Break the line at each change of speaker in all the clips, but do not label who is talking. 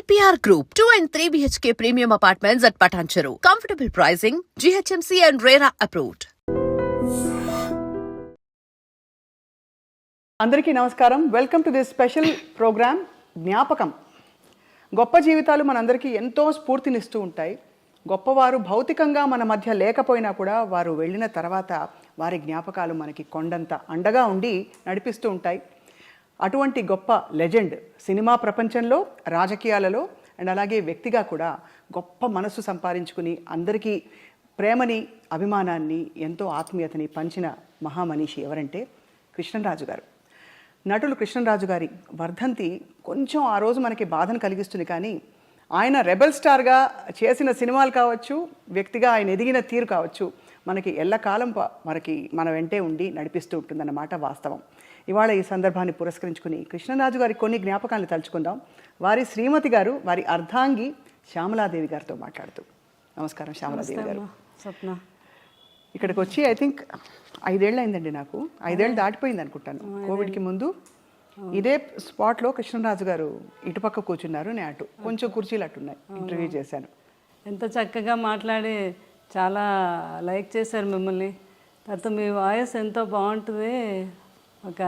APR Group, 2 and 3 BHK premium apartments at Patancheru. Comfortable pricing, GHMC and RERA approved.
అందరికీ నమస్కారం. Welcome to this special program జ్ఞాపకం. గొప్ప జీవితాలు మనందరికీ ఎంతో స్ఫూర్తినిస్తూ ఉంటాయి. గొప్పవారు భౌతికంగా మన మధ్య లేకపోయినా కూడా వారు వెళ్ళిన తర్వాత వారి జ్ఞాపకాలు మనకి కొండంత అండగా ఉండి నడిపిస్తూ ఉంటాయి. అటువంటి గొప్ప లెజెండ్ సినిమా ప్రపంచంలో, రాజకీయాలలో అండ్ అలాగే వ్యక్తిగా కూడా గొప్ప మనసు సంపాదించుకుని అందరికీ ప్రేమని, అభిమానాన్ని, ఎంతో ఆత్మీయతని పంచిన మహామనీషి ఎవరంటే కృష్ణరాజు గారు. నటులు కృష్ణరాజు గారి వర్ధంతి కొంచెం ఆ రోజు మనకి బాధను కలిగిస్తుంది. కానీ ఆయన రెబెల్ స్టార్గా చేసిన సినిమాలు కావచ్చు, వ్యక్తిగా ఆయన ఎదిగిన తీరు కావచ్చు, మనకి ఎల్లకాలం మన వెంటే ఉండి నడిపిస్తూ ఉంటుందన్నమాట వాస్తవం. ఇవాళ ఈ సందర్భాన్ని పురస్కరించుకుని కృష్ణరాజు గారి కొన్ని జ్ఞాపకాలను తలుచుకుందాం. వారి శ్రీమతి గారు, వారి అర్ధాంగి శ్యామలాదేవి గారితో మాట్లాడుతూ. నమస్కారం శ్యామలాదేవి గారు.
స్వప్న,
ఇక్కడికి వచ్చి ఐ థింక్ 5 ఏళ్ళు అయిందండి. నాకు 5 ఏళ్ళు దాటిపోయింది అనుకుంటాను. కోవిడ్కి ముందు ఇదే స్పాట్లో కృష్ణరాజు గారు ఇటుపక్క కూర్చున్నారు, నేను అటు. కొంచెం కుర్చీలు అట్టున్నాయి. ఇంటర్వ్యూ చేశాను.
ఎంత చక్కగా మాట్లాడి చాలా లైక్ చేశారు మిమ్మల్ని. తర్వాత మీ వాయిస్ ఎంతో బాగుంటుంది. ఒక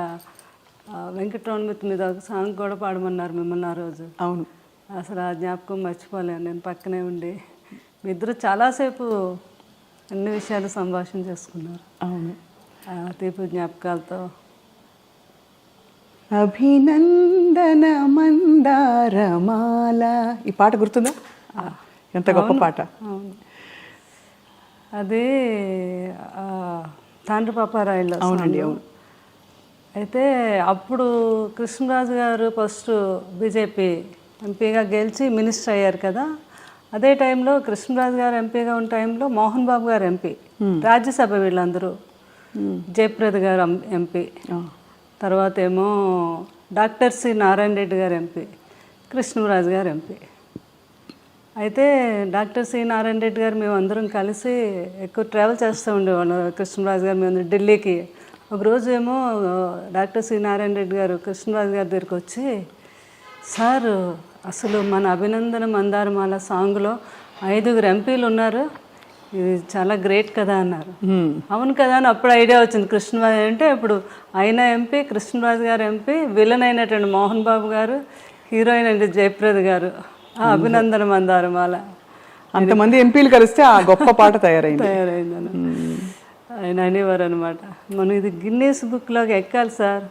వెంకటరమణమిత్ మీద ఒక సాంగ్ కూడా పాడమన్నారు మిమ్మల్ని ఆ రోజు.
అవును,
అసలు ఆ జ్ఞాపకం మర్చిపోలేను. నేను పక్కనే ఉండి మీ ఇద్దరు చాలాసేపు అన్ని విషయాలు సంభాషణ చేసుకున్నారు.
అవును,
తీపి జ్ఞాపకాలతో.
అభినందన మందారమాల, ఈ పాట గుర్తుందా? ఎంత గొప్ప పాట.
అవును, అది తాండ్ర పాపారాయుల్లో.
అవునండి, అవును.
అయితే అప్పుడు కృష్ణరాజు గారు ఫస్ట్ బీజేపీ ఎంపీగా గెలిచి మినిస్టర్ అయ్యారు కదా. అదే టైంలో కృష్ణరాజు గారు ఎంపీగా ఉన్న టైంలో మోహన్ బాబు గారు ఎంపీ, రాజ్యసభ వీళ్ళందరూ. జయప్రద గారు ఎంపీ, తర్వాత ఏమో డాక్టర్ సి నారాయణ రెడ్డి గారు ఎంపీ, కృష్ణరాజు గారు ఎంపీ. అయితే డాక్టర్ సి నారాయణ రెడ్డి గారు మేమందరం కలిసి ఎక్కువ ట్రావెల్ చేస్తూ ఉండేవాళ్ళం. కృష్ణరాజు గారు మేము ఢిల్లీకి. ఒకరోజు ఏమో డాక్టర్ సి నారాయణ రెడ్డి గారు కృష్ణరాజు గారి దగ్గరికి వచ్చి, సార్ అసలు మన అభినందన మందారమాల సాంగ్లో 5 ఎంపీలు ఉన్నారు, ఇది చాలా గ్రేట్ కదా అన్నారు. అవును కదా అని అప్పుడు ఐడియా వచ్చింది. కృష్ణరాజు అంటే ఇప్పుడు ఆయన ఎంపీ, కృష్ణరాజు గారు ఎంపీ, విలన్ అయినటువంటి మోహన్ బాబు గారు, హీరోయిన్ అంటే జయప్రద గారు. అభినందన మందారమాల,
అంతమంది ఎంపీలు కలిస్తే ఆ గొప్ప పాట తయారైందని
ఆయన అనేవారు అనమాట. మనం ఇది గిన్నీస్ బుక్లోకి ఎక్కాలి సార్,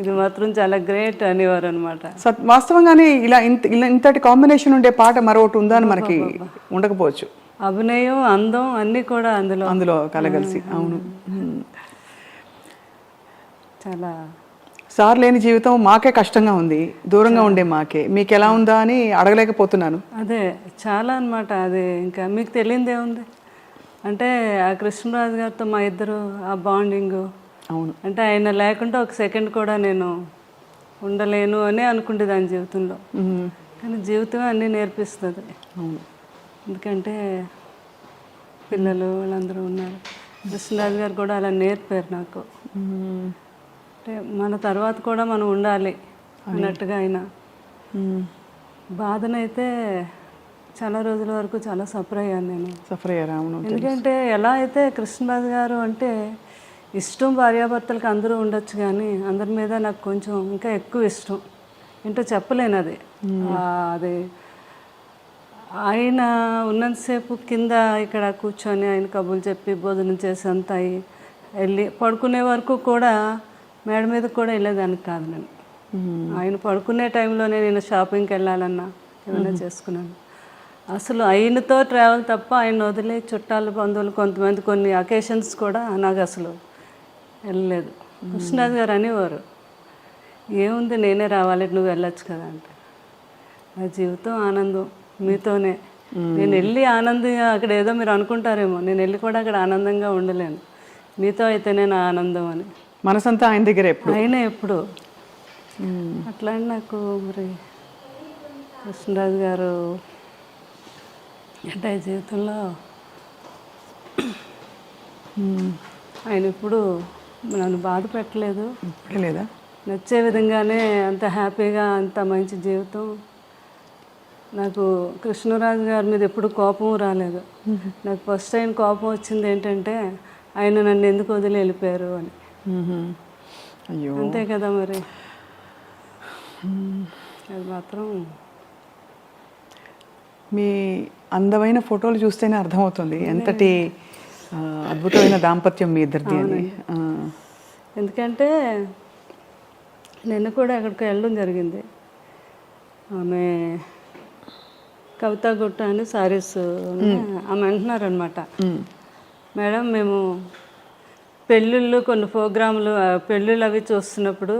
ఇది మాత్రం చాలా గ్రేట్ అనేవారు అనమాట.
వాస్తవంగానే ఇలా ఇంతటి కాంబినేషన్ ఉండే పాట మరొకటి ఉందా అని మనకి ఉండకపోవచ్చు.
అభినయం, అందం అన్నీ కూడా అందులో
కలగలిసి. అవును,
చాలా.
సార్ లేని జీవితం మాకే కష్టంగా ఉంది, దూరంగా ఉండే మాకే. మీకు ఎలా ఉందా అని అడగలేకపోతున్నాను.
అదే చాలా అనమాట. అది ఇంకా మీకు తెలియదే ఉంది అంటే ఆ కృష్ణరాజు గారితో మా ఇద్దరు ఆ బాండింగు.
అవును,
అంటే ఆయన లేకుండా ఒక సెకండ్ కూడా నేను ఉండలేను అని అనుకుంటేదాన్ని జీవితంలో. కానీ జీవితం అన్నీ నేర్పిస్తుంది.
అవును,
ఎందుకంటే పిల్లలు వాళ్ళందరూ ఉన్నారు. కృష్ణరాజు గారు కూడా అలా నేర్పారు నాకు. అంటే మన తర్వాత కూడా మనం ఉండాలి అన్నట్టుగా. ఆయన బాధనైతే చాలా రోజుల వరకు చాలా సఫర్ అయ్యాను నేను.
సఫర్ అయ్యారా? అవును.
ఎందుకంటే ఎలా అయితే కృష్ణరాజు గారు అంటే ఇష్టం, భార్యాభర్తలకు అందరూ ఉండొచ్చు, కానీ అందరి మీద నాకు కొంచెం ఇంకా ఎక్కువ ఇష్టం. ఏంటో చెప్పలేను అది. అది ఆయన ఉన్నంతసేపు కింద ఇక్కడ కూర్చొని ఆయన కబుర్లు చెప్పి భోజనం చేసి అంతా వెళ్ళి పడుకునే వరకు కూడా మేడ మీద కూడా వెళ్ళేదానికి కాదు నేను. ఆయన పడుకునే టైంలోనే నేను షాపింగ్కి వెళ్ళాలన్నా ఏమైనా చేసుకున్నాను. అసలు ఆయనతో ట్రావెల్ తప్ప ఆయన వదిలే చుట్టాలు, బంధువులు, కొంతమంది కొన్ని అకేషన్స్ కూడా నాకు అసలు వెళ్ళలేదు. కృష్ణరాజు గారు అనేవారు, ఏముంది నేనే రావాలి, నువ్వు వెళ్ళొచ్చు కదా అంటే. నా జీవితం ఆనందం మీతోనే. నేను వెళ్ళి ఆనందంగా అక్కడ ఏదో మీరు అనుకుంటారేమో, నేను వెళ్ళి కూడా అక్కడ ఆనందంగా ఉండలేను. మీతో అయితేనే నా ఆనందం అని.
మనసంతా ఆయన దగ్గర
ఆయన ఎప్పుడు అట్లా అని నాకు. మరి కృష్ణరాజు గారు అంటే జీవితంలో ఆయన ఇప్పుడు నన్ను బాధ పెట్టలేదు.
లేదా
నచ్చే విధంగానే అంత హ్యాపీగా, అంత మంచి జీవితం నాకు కృష్ణరాజు గారి మీద ఎప్పుడు కోపం రాలేదు. నాకు ఫస్ట్ టైం కోపం వచ్చింది ఏంటంటే ఆయన నన్ను ఎందుకు వదిలి వెళ్ళిపోయారు అని.
అయ్యో,
అంతే కదా మరి. అది మాత్రం
మీ అందమైన ఫోటోలు చూస్తేనే అర్థమవుతుంది ఎంతటి అద్భుతమైన దాంపత్యం మీ ఇద్దరిది అని.
ఎందుకంటే నిన్న కూడా అక్కడికి వెళ్ళడం జరిగింది. ఆమె కవితా గుట్ట అని సారీస్ ఆమె అంటున్నారు అనమాట, మేడం మేము పెళ్ళిళ్ళు కొన్ని ప్రోగ్రాములు పెళ్ళిళ్ళు అవి చూస్తున్నప్పుడు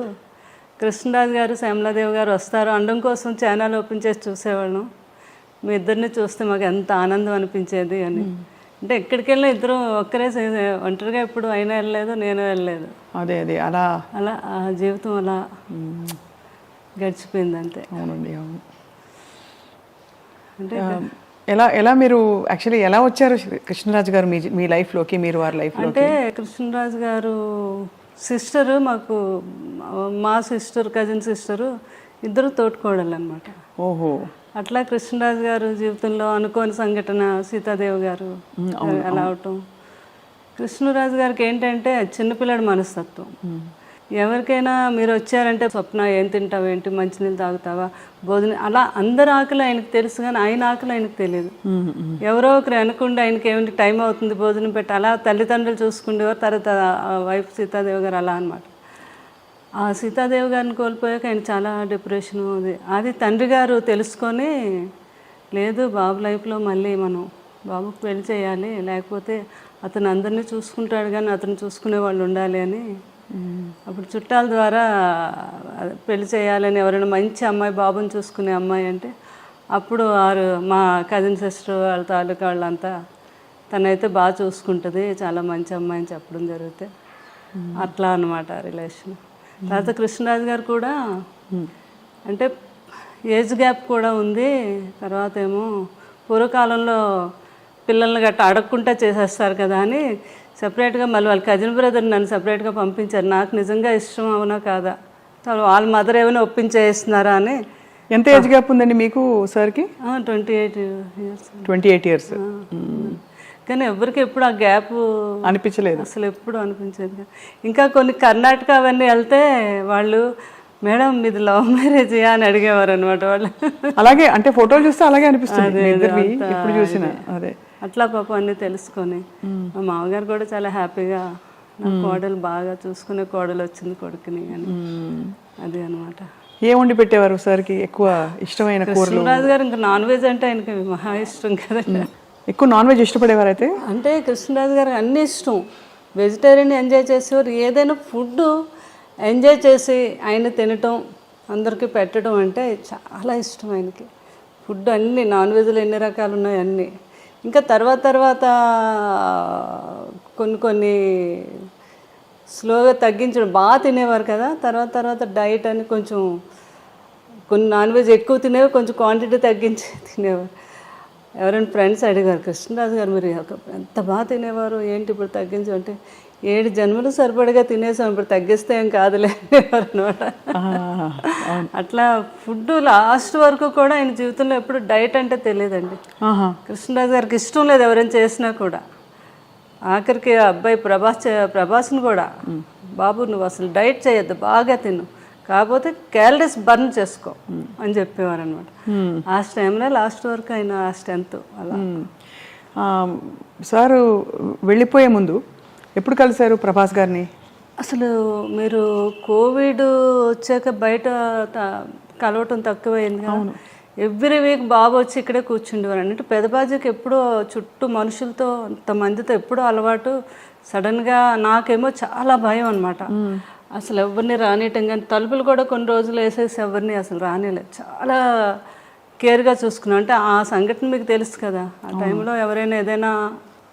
కృష్ణరాజు గారు శ్యామలాదేవి గారు వస్తారు అండం కోసం ఛానల్ ఓపెన్ చేసి చూసేవాళ్ళం. మీ ఇద్దరిని చూస్తే మాకు ఎంత ఆనందం అనిపించేది అని. అంటే ఎక్కడికి వెళ్ళినా ఇద్దరు ఒక్కరే ఒంటరిగా ఎప్పుడు అయినా వెళ్ళలేదు, నేను వెళ్ళలేదు.
అదే అదే అలా
అలా ఆ జీవితం అలా గడిచిపోయింది అంతే.
అవునండి, అవును.
అంటే
ఎలా ఎలా మీరు యాక్చువల్లీ ఎలా వచ్చారు కృష్ణరాజు గారు మీ లైఫ్లోకి, మీరు వారి లైఫ్లో?
అంటే కృష్ణరాజు గారు సిస్టరు, మాకు మా సిస్టర్ కజిన్ సిస్టరు ఇద్దరు తోటికోడళ్ళు అనమాట.
ఓహో.
అట్లా కృష్ణరాజు గారు జీవితంలో అనుకోని సంఘటన సీతాదేవి గారు అలా అవటం. కృష్ణరాజు గారికి ఏంటంటే చిన్నపిల్లడి మనస్తత్వం. ఎవరికైనా మీరు వచ్చారంటే స్వప్న ఏం తింటావు, ఏంటి మంచినీళ్ళు తాగుతావా, భోజనం, అలా అందరి ఆకలి ఆయనకు తెలుసు కానీ ఆయన ఆకలి ఆయనకు తెలియదు. ఎవరో ఒకరు అనుకుంటే ఆయనకి ఏమిటి టైం అవుతుంది భోజనం పెట్టి అలా తల్లిదండ్రులు చూసుకుండేవారు. తర్వాత వైఫ్ సీతాదేవి గారు అలా అనమాట. ఆ సీతాదేవి గారిని కోల్పోయాక ఆయన చాలా డిప్రెషన్. అది తండ్రి గారు తెలుసుకొని, లేదు బాబు లైఫ్లో మళ్ళీ మనం బాబుకు పెళ్లి చేయాలి, లేకపోతే అతను అందరినీ చూసుకుంటాడు కానీ అతను చూసుకునే వాళ్ళు ఉండాలి అని అప్పుడు చుట్టాల ద్వారా పెళ్లి చేయాలని, ఎవరైనా మంచి అమ్మాయి బాబుని చూసుకునే అమ్మాయి అంటే అప్పుడు మా కజిన్ సిస్టర్ వాళ్ళ తాలూకా వాళ్ళంతా తనైతే బాగా చూసుకుంటుంది, చాలా మంచి అమ్మాయి అని చెప్పడం జరిగితే అట్లా అనమాట రిలేషన్. తర్వాత కృష్ణరాజు గారు కూడా అంటే ఏజ్ గ్యాప్ కూడా ఉంది. తర్వాత ఏమో పూర్వకాలంలో పిల్లల్ని గట్రా అడగకుండా చేసేస్తారు కదా అని సపరేట్గా మళ్ళీ వాళ్ళ కజిన్ బ్రదర్ నన్ను సపరేట్గా పంపించారు. నాకు నిజంగా ఇష్టం అవునా కాదా, వాళ్ళ మదర్ ఏమైనా ఒప్పించేస్తున్నారా అని.
ఎంత ఏజ్ గ్యాప్ ఉందండి మీకు సార్కి?
28 years.
28 years.
కానీ ఎవరికి ఎప్పుడు ఆ గ్యాప్
అనిపించలేదు,
అసలు ఎప్పుడు అనిపించేది. ఇంకా కొన్ని కర్ణాటక అవన్నీ వెళ్తే వాళ్ళు మేడం మీది లవ్ మ్యారేజ్ అని అడిగేవారు అనమాట వాళ్ళు.
అలాగే అంటే ఫోటోలు చూస్తే అలాగే అనిపిస్తుంది ఇప్పుడు చూసిన. అదే
అట్లా పాపం అన్నీ తెలుసుకొని మా మామగారు కూడా చాలా హ్యాపీగా నా కోడలు బాగా చూసుకునే కోడలు వచ్చింది కొడుకుని అని. అది అనమాట.
ఏం వండి పెట్టేవారు సార్కి ఎక్కువ ఇష్టమైన కూరలు?
కృష్ణరాజు గారు ఇంకా నాన్ వెజ్ అంటే ఆయనకి మహా ఇష్టం కదండి.
ఎక్కువ నాన్ వెజ్ ఇష్టపడేవారు అయితే?
అంటే కృష్ణరాజు గారికి అన్నీ ఇష్టం. వెజిటేరియన్ ఎంజాయ్ చేసేవారు. ఏదైనా ఫుడ్ ఎంజాయ్ చేసి ఆయన తినటం, అందరికీ పెట్టడం అంటే చాలా ఇష్టం ఆయనకి. ఫుడ్ అన్నీ నాన్ వెజ్లో ఎన్ని రకాలు ఉన్నాయి అన్నీ. ఇంకా తర్వాత కొన్ని స్లోగా తగ్గించడం. బాగా తినేవారు కదా, తర్వాత డైట్ అని కొంచెం కొన్ని నాన్ వెజ్ ఎక్కువ తినేవి, కొంచెం క్వాంటిటీ తగ్గించి తినేవారు. ఎవరైనా ఫ్రెండ్స్ అడిగారు, కృష్ణరాజు గారు మీరు ఎంత బాగా తినేవారు ఏంటి ఇప్పుడు తగ్గించమంటే, 7 జన్మలు సరిపడగా తినేసాం, ఇప్పుడు తగ్గిస్తే ఏం కాదులే అనేవారు అనమాట. అట్లా ఫుడ్ లాస్ట్ వరకు కూడా ఆయన జీవితంలో ఎప్పుడు డైట్ అంటే తెలియదండి. కృష్ణరాజు గారికి ఇష్టం లేదు ఎవరైనా చేసినా కూడా. ఆఖరికి అబ్బాయి ప్రభాస్ని కూడా, బాబు నువ్వు అసలు డైట్ చేయొద్దు, బాగా తిను, కాకపోతే క్యాలరీస్ బర్న్ చేసుకో అని చెప్పేవారు అనమాట. ఆ టైంలో లాస్ట్ వరకు ఆయన ఆ స్ట్రెంత్ అలా.
సారు వెళ్ళిపోయే ముందు ఎప్పుడు కలిశారు ప్రభాస్ గారిని?
అసలు మీరు కోవిడ్ వచ్చాక బయట కలవటం తక్కువైంది కదా. ఎవ్రీ వీక్ బాబు వచ్చి ఇక్కడే కూర్చుండేవారు. అంటే పెదబాజీకి ఎప్పుడో చుట్టూ మనుషులతో అంతమందితో ఎప్పుడో అలవాటు. సడన్గా నాకేమో చాలా భయం అనమాట. అసలు ఎవరిని రానియటం కానీ, తలుపులు కూడా కొన్ని రోజులు వేసేసి ఎవరిని అసలు రానియలేదు. చాలా కేర్గా చూసుకున్నాం. అంటే ఆ సంఘటన మీకు తెలుసు కదా, ఆ టైంలో ఎవరైనా ఏదైనా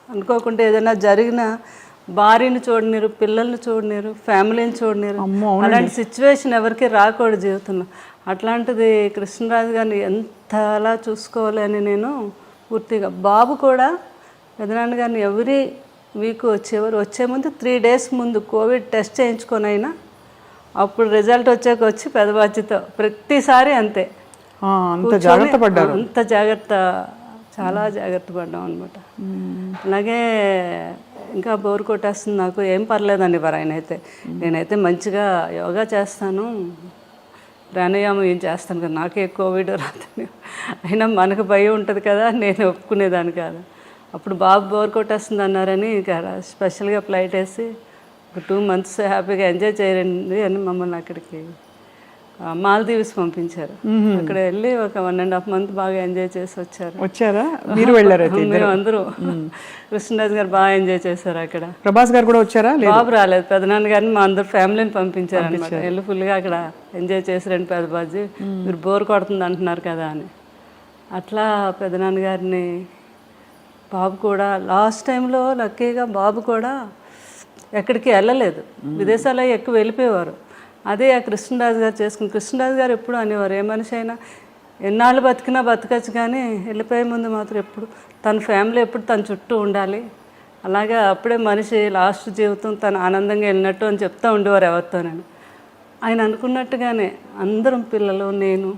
అనుకోకుండా ఏదైనా జరిగినా భార్యని చూడలేరు, పిల్లల్ని చూడలేరు, ఫ్యామిలీని చూడలేరు. అలాంటి సిచ్యువేషన్ ఎవరికి రాకూడదు జీవితంలో. అట్లాంటిది కృష్ణరాజు గారిని ఎంతలా చూసుకోవాలి అని నేను పూర్తిగా. బాబు కూడా పెదనాన్న గారిని ఎవరి వీక్ వచ్చేవారు. వచ్చే ముందు 3 days ముందు కోవిడ్ టెస్ట్ చేయించుకొని అయినా అప్పుడు రిజల్ట్ వచ్చాక వచ్చి పెదబాచితో ప్రతిసారి అంతే.
అంత జాగ్రత్త పడ్డారు.
అంత జాగ్రత్త, చాలా జాగ్రత్త పడ్డాం అనమాట. అలాగే ఇంకా బోర్ కొట్టేస్తుంది నాకు, ఏం పర్లేదండి వారు ఆయన అయితే. నేనైతే మంచిగా యోగా చేస్తాను, ప్రాణాయామం ఏం చేస్తాను కదా, నాకే కోవిడ్ రాదని. అయినా మనకు భయం ఉంటుంది కదా, నేను ఒప్పుకునేదాన్ని కాదు. అప్పుడు బాబు బోర్ కొట్టేస్తుంది అన్నారని ఇంకా స్పెషల్గా ఫ్లైట్ వేసి ఒక 2 months హ్యాపీగా ఎంజాయ్ చేయండి అని మమ్మల్ని అక్కడికి మాల్దీవ్స్ పంపించారు. అక్కడ వెళ్ళి ఒక 1.5 months బాగా ఎంజాయ్ చేసి
వచ్చారా? మీరు వెళ్ళారు?
మేము అందరూ. కృష్ణరాజు గారు బాగా ఎంజాయ్ చేశారు అక్కడ.
ప్రభాస్ గారు కూడా వచ్చారా?
బాబు రాలేదు, పెదనాన్న గారిని మా అందరు ఫ్యామిలీని పంపించారు అనమాట. వెళ్ళి ఫుల్గా అక్కడ ఎంజాయ్ చేసారండి. పెద్దబాజీ మీరు బోర్ కొడుతుంది అంటున్నారు కదా అని. అట్లా పెదనాన్న గారిని, బాబు కూడా లాస్ట్ టైంలో లక్కీగా బాబు కూడా ఎక్కడికి వెళ్ళలేదు, విదేశాల్లో ఎక్కువ వెళ్ళిపోయేవారు. అదే ఆ కృష్ణరాజు గారు చేసుకుని, కృష్ణరాజు గారు ఎప్పుడు అనేవారు, ఏ మనిషి అయినా ఎన్నాళ్ళు బతికినా బతకచ్చు, కానీ వెళ్ళిపోయే ముందు మాత్రం ఎప్పుడు తన ఫ్యామిలీ ఎప్పుడు తన చుట్టూ ఉండాలి. అలాగే అప్పుడే మనిషి లాస్ట్ జీవితం తను ఆనందంగా వెళ్ళినట్టు అని చెప్తూ ఉండేవారు ఎవరితోనని. ఆయన అనుకున్నట్టుగానే అందరం పిల్లలు, నేను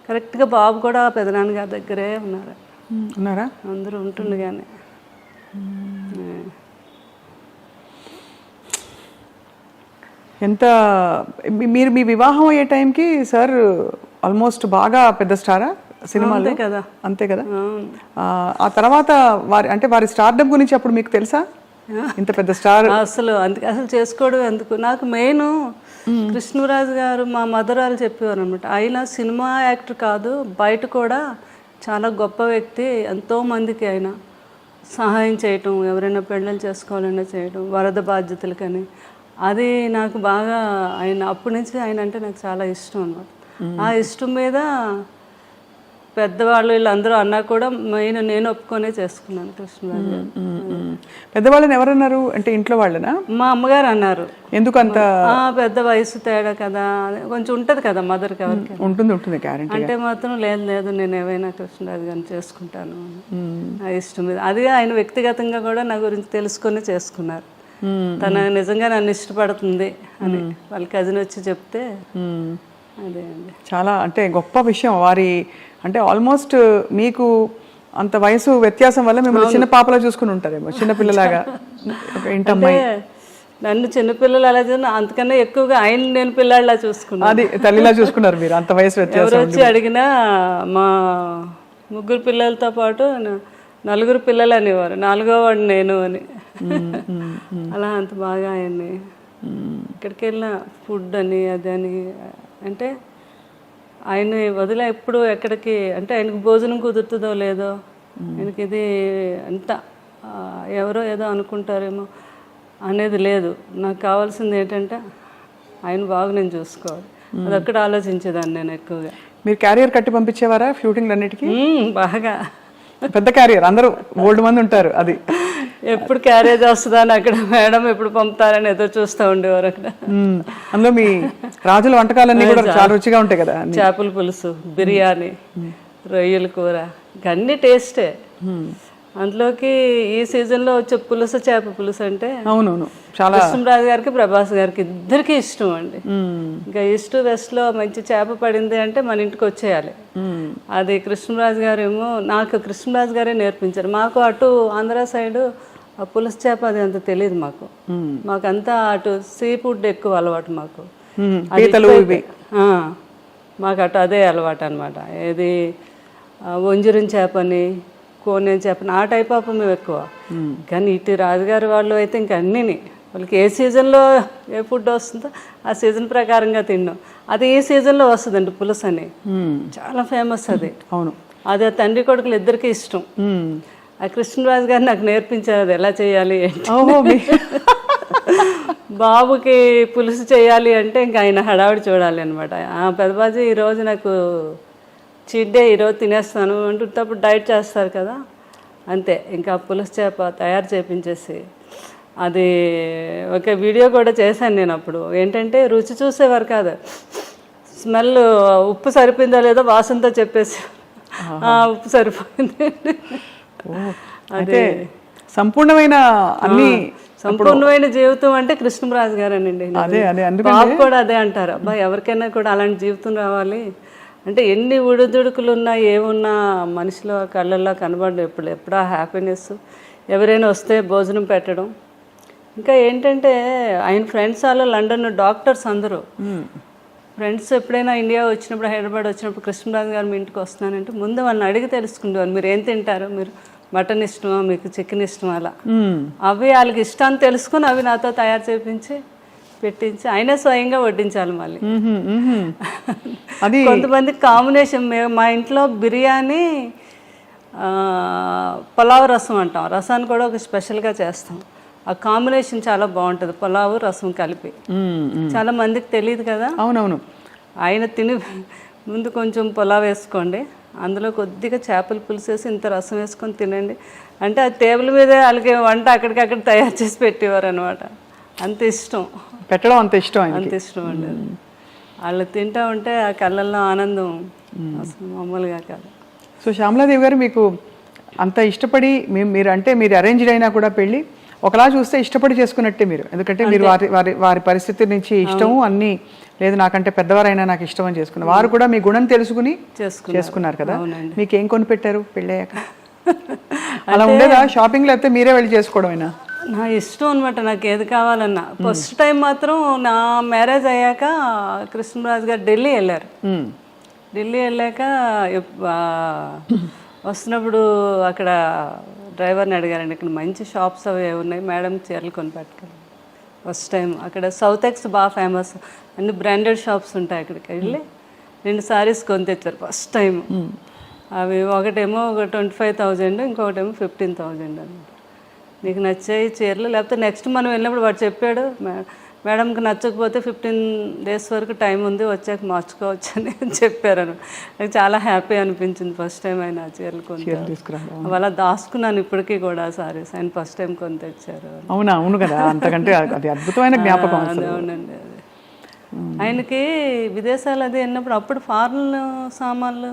కరెక్ట్గా బాబు కూడా పెదనాన్న గారి దగ్గరే ఉన్నారా? అందరూ ఉంటుండగానే.
ఎంత మీరు మీ వివాహం అయ్యే టైంకి సార్ ఆల్మోస్ట్ బాగా పెద్ద స్టారా సినిమాలో
కదా?
అంతే కదా. ఆ తర్వాత వారి స్టార్డమ్ గురించి అప్పుడు మీకు తెలుసా? ఇంత పెద్ద స్టార్
అసలు చేసుకోవడం ఎందుకు. నాకు మెయిన్ కృష్ణరాజు గారు, మా మదర్ వాళ్ళు చెప్పేవారు అనమాట, ఆయన సినిమా యాక్టర్ కాదు, బయట కూడా చాలా గొప్ప వ్యక్తి, ఎంతోమందికి ఆయన సహాయం చేయటం, ఎవరైనా పెళ్ళిళ్ళు చేసుకోవాలన్నా చేయటం, వరద బాధ్యతలకని. అది నాకు బాగా ఆయన అప్పటి నుంచి ఆయన అంటే నాకు చాలా ఇష్టం అన్నమాట. ఆ ఇష్టం మీద పెద్దవాళ్ళు వీళ్ళందరూ అన్నా కూడా మెయిన్ నేను ఒప్పుకొనే చేసుకున్నాను కృష్ణరాజు.
పెద్దవాళ్ళని ఎవరన్నారు అంటే ఇంట్లో వాళ్ళనా?
మా అమ్మగారు అన్నారు.
ఎందుకంత
పెద్ద వయసు తేడా కదా, కొంచెం ఉంటుంది కదా మదర్కి, ఎవరికి
ఉంటుంది గ్యారెంటీ
అంటే మాత్రం లేదు నేను ఏమైనా కృష్ణరాజు గారిని చేసుకుంటాను ఆ ఇష్టం మీద. అది ఆయన వ్యక్తిగతంగా కూడా నా గురించి తెలుసుకొని చేసుకున్నారు. తను నిజంగా నన్ను ఇష్టపడుతుంది అని వాళ్ళ కజిన్ వచ్చి చెప్తే అదే అండి.
చాలా అంటే గొప్ప విషయం. వారి అంటే ఆల్మోస్ట్ మీకు అంత వయసు వ్యత్యాసం వల్ల మిమ్మల్ని చిన్న పాపలా చూసుకుని ఉంటారేమో, చిన్నపిల్లలాగా. ఇంటమ్మాయి
నన్ను చిన్నపిల్లలు అలా అంతకన్నా ఎక్కువగా ఆయన నేను పిల్లాడిలా చూసుకున్నాను.
అది తల్లిలా చూసుకున్నారు మీరు, అంత వయసు వ్యత్యాసం.
ఎవరు వచ్చి అడిగినా మా 3 పిల్లలతో పాటు 4 పిల్లలు అనేవారు, 4వ వాడు నేను అని. అలా అంత బాగా ఆయన్ని ఎక్కడికి వెళ్ళిన ఫుడ్ అని అదని, అంటే ఆయన వదిలే ఎప్పుడు ఎక్కడికి, అంటే ఆయనకు భోజనం కుదురుతుందో లేదో, ఆయనకి ఇది అంత ఎవరో ఏదో అనుకుంటారేమో అనేది లేదు. నాకు కావాల్సింది ఏంటంటే ఆయన బాగా నేను చూసుకోవాలి, అదొక్కడ ఆలోచించేదాన్ని నేను ఎక్కువగా.
మీరు క్యారియర్ కట్టి పంపించేవారా ఫ్లూటింగ్ అన్నిటికీ?
బాగా
పెద్ద క్యారియర్, అందరూ ఓల్డ్ మంది ఉంటారు. అది
ఎప్పుడు క్యారేజ్ వస్తుందా అని అక్కడ మేడం ఎప్పుడు పంపుతారని ఎదురు చూస్తూ ఉండేవారు అక్కడ.
అందులో మీ రాజుల వంటకాలన్నీ కూడా చాలా రుచిగా ఉంటాయి కదా.
చేపల పులుసు, బిర్యానీ, రొయ్యల కూర, అన్ని టేస్టే. అందులోకి ఈ సీజన్లో వచ్చే పులుసు, చేప పులుసు అంటే
అవునవును చాలా
కృష్ణరాజు గారికి, ప్రభాస్ గారికి ఇద్దరికి ఇష్టం అండి. ఇంకా ఈస్ట్ వెస్ట్ లో మంచి చేప పడింది అంటే మన ఇంటికి వచ్చేయాలి. అది కృష్ణరాజు గారు ఏమో, నాకు కృష్ణరాజు గారే నేర్పించారు. మాకు అటు ఆంధ్ర సైడ్ ఆ పులుసు చేప అది అంత తెలియదు మాకు. మాకంతా అటు సీ ఫుడ్ ఎక్కువ అలవాటు మాకు. మాకు అటు అదే అలవాటు అనమాట. ఏది వంజరం చేపని, కోనేం చేపని, ఆ టైప్ ఆఫ్ మేము ఎక్కువ. కానీ ఇటు రాజుగారి వాళ్ళు అయితే ఇంక అన్నీని వాళ్ళకి ఏ సీజన్లో ఏ ఫుడ్ వస్తుందో ఆ సీజన్ ప్రకారంగా తిన్నాం. అది ఈ సీజన్లో వస్తుందండి పులుసు అని, చాలా ఫేమస్ అది.
అవును,
అది ఆ తండ్రి కొడుకులు ఇద్దరికి ఇష్టం. ఆ కృష్ణరాజు గారు నాకు నేర్పించారు అది ఎలా చేయాలి ఏంటి. బాబుకి పులుసు చేయాలి అంటే ఇంకా ఆయన హడావిడి చూడాలి అనమాట. పెద్దబాజీ ఈరోజు నాకు చీట్ డే, ఈరోజు తినేస్తాను అంటున్నప్పుడు డైట్ చేస్తారు కదా, అంతే. ఇంకా పులుసు చేప తయారు చేయించేసి అది ఒక వీడియో కూడా చేశాను నేను అప్పుడు. ఏంటంటే రుచి చూసేవారు కాదు, స్మెల్ ఉప్పు సరిపోయిందో లేదో వాసనతో చెప్పేసి ఉప్పు సరిపోయింది.
అదే సంపూర్ణమైన అన్ని
సంపూర్ణమైన జీవితం అంటే కృష్ణరాజు గారేనండి. బాబు కూడా అదే అంటారు, అబ్బా ఎవరికైనా కూడా అలాంటి జీవితం రావాలి, అంటే ఎన్ని ఉడుదుడుకులు ఉన్నా ఏమున్నా మనిషిలో కళ్ళల్లో కనబడడం ఎప్పుడా హ్యాపీనెస్. ఎవరైనా వస్తే భోజనం పెట్టడం. ఇంకా ఏంటంటే ఆయన ఫ్రెండ్స్ వాళ్ళు లండన్ డాక్టర్స్ అందరూ ఫ్రెండ్స్ ఎప్పుడైనా ఇండియా వచ్చినప్పుడు హైదరాబాద్ వచ్చినప్పుడు కృష్ణరాజు గారు మీ ఇంటికి వస్తున్నానంటే ముందు వాళ్ళని అడిగి తెలుసుకుంటారు, మీరు ఏం తింటారు, మీరు మటన్ ఇష్టమా, మీకు చికెన్ ఇష్టమా, అలా అవి వాళ్ళకి ఇష్టాన్ని తెలుసుకుని అవి నాతో తయారు చేయించి పెట్టించి ఆయనే స్వయంగా వడ్డించాలి. మళ్ళీ కొంతమంది కాంబినేషన్, మా ఇంట్లో బిర్యానీ పులావ్ రసం అంటాం, రసాన్ని కూడా ఒక స్పెషల్గా చేస్తాం. ఆ కాంబినేషన్ చాలా బాగుంటుంది, పులావు రసం కలిపి. చాలా మందికి తెలియదు కదా.
అవునవును.
ఆయన తిని ముందు కొంచెం పులావ్ వేసుకోండి, అందులో కొద్దిగా చేపల పులుసు వేసి ఇంత రసం వేసుకొని తినండి అంటే ఆ టేబుల్ మీదే వాళ్ళకి వంట అక్కడికక్కడ తయారు చేసి పెట్టేవారు అనమాట. అంత ఇష్టం
పెట్టడం, అంత ఇష్టం,
అంత ఇష్టం అండి. వాళ్ళు తింటా ఉంటే ఆ కళ్ళల్లో ఆనందం అసలు మామూలుగా కాదు.
సో శ్యామలాదేవి గారు మీకు అంత ఇష్టపడి మీరు అంటే మీరు అరేంజ్డ్ అయినా కూడా పెళ్ళి ఒకలా చూస్తే ఇష్టపడి చేసుకున్నట్టే మీరు, ఎందుకంటే మీరు వారి పరిస్థితి నుంచి ఇష్టము అన్నీ లేదు, నాకంటే పెద్దవారైనా నాకు ఇష్టం అని చేసుకున్నారు. వారు కూడా మీ గుణం తెలుసుకుని చేసుకున్నారు కదా. మీకు ఏం కొనిపెట్టారు పెళ్ళయ్యాక? అలా ఉండేదా షాపింగ్, లేకపోతే మీరే వెళ్ళి చేసుకోవడమేనా?
నా ఇష్టం అనమాట, నాకు ఏది కావాలన్నా. ఫస్ట్ టైం మాత్రం నా మ్యారేజ్ అయ్యాక కృష్ణరాజు గారు ఢిల్లీ వెళ్ళారు. ఢిల్లీ వెళ్ళాక వస్తున్నప్పుడు అక్కడ డ్రైవర్ని అడిగారండి, ఇక్కడ మంచి షాప్స్ అవి ఉన్నాయి మేడం, చీరలు కొని పెట్టుకోండి. ఫస్ట్ టైం అక్కడ సౌత్ ఎక్స్ బాగా ఫేమస్, అన్ని బ్రాండెడ్ షాప్స్ ఉంటాయి. అక్కడికి వెళ్ళి 2 సారీస్ కొని తెచ్చారు ఫస్ట్ టైం. అవి ఒకటేమో 25,000, ఇంకొకటేమో 15,000 అనమాట. నీకు నచ్చాయి చీరలు, లేకపోతే నెక్స్ట్ మనం వెళ్ళినప్పుడు వాడు చెప్పాడు, మేడంకి నచ్చకపోతే 15 days వరకు టైం ఉంది, వచ్చాక మార్చుకోవచ్చు అని చెప్పారు. నాకు చాలా హ్యాపీ అనిపించింది ఫస్ట్ టైం ఆయన చీరలు కొని తీసుకురావడం. అలా దాచుకున్నాను ఇప్పటికీ కూడా సారీస్, ఆయన ఫస్ట్ టైం కొని తెచ్చారు.
అవునా? అవును కదా, అంతకంటే అది అద్భుతమైన జ్ఞాపకం.
అవునండి. అది ఆయనకి విదేశాలు అది వెళ్ళినప్పుడు అప్పుడు ఫారెన్ సామాన్లు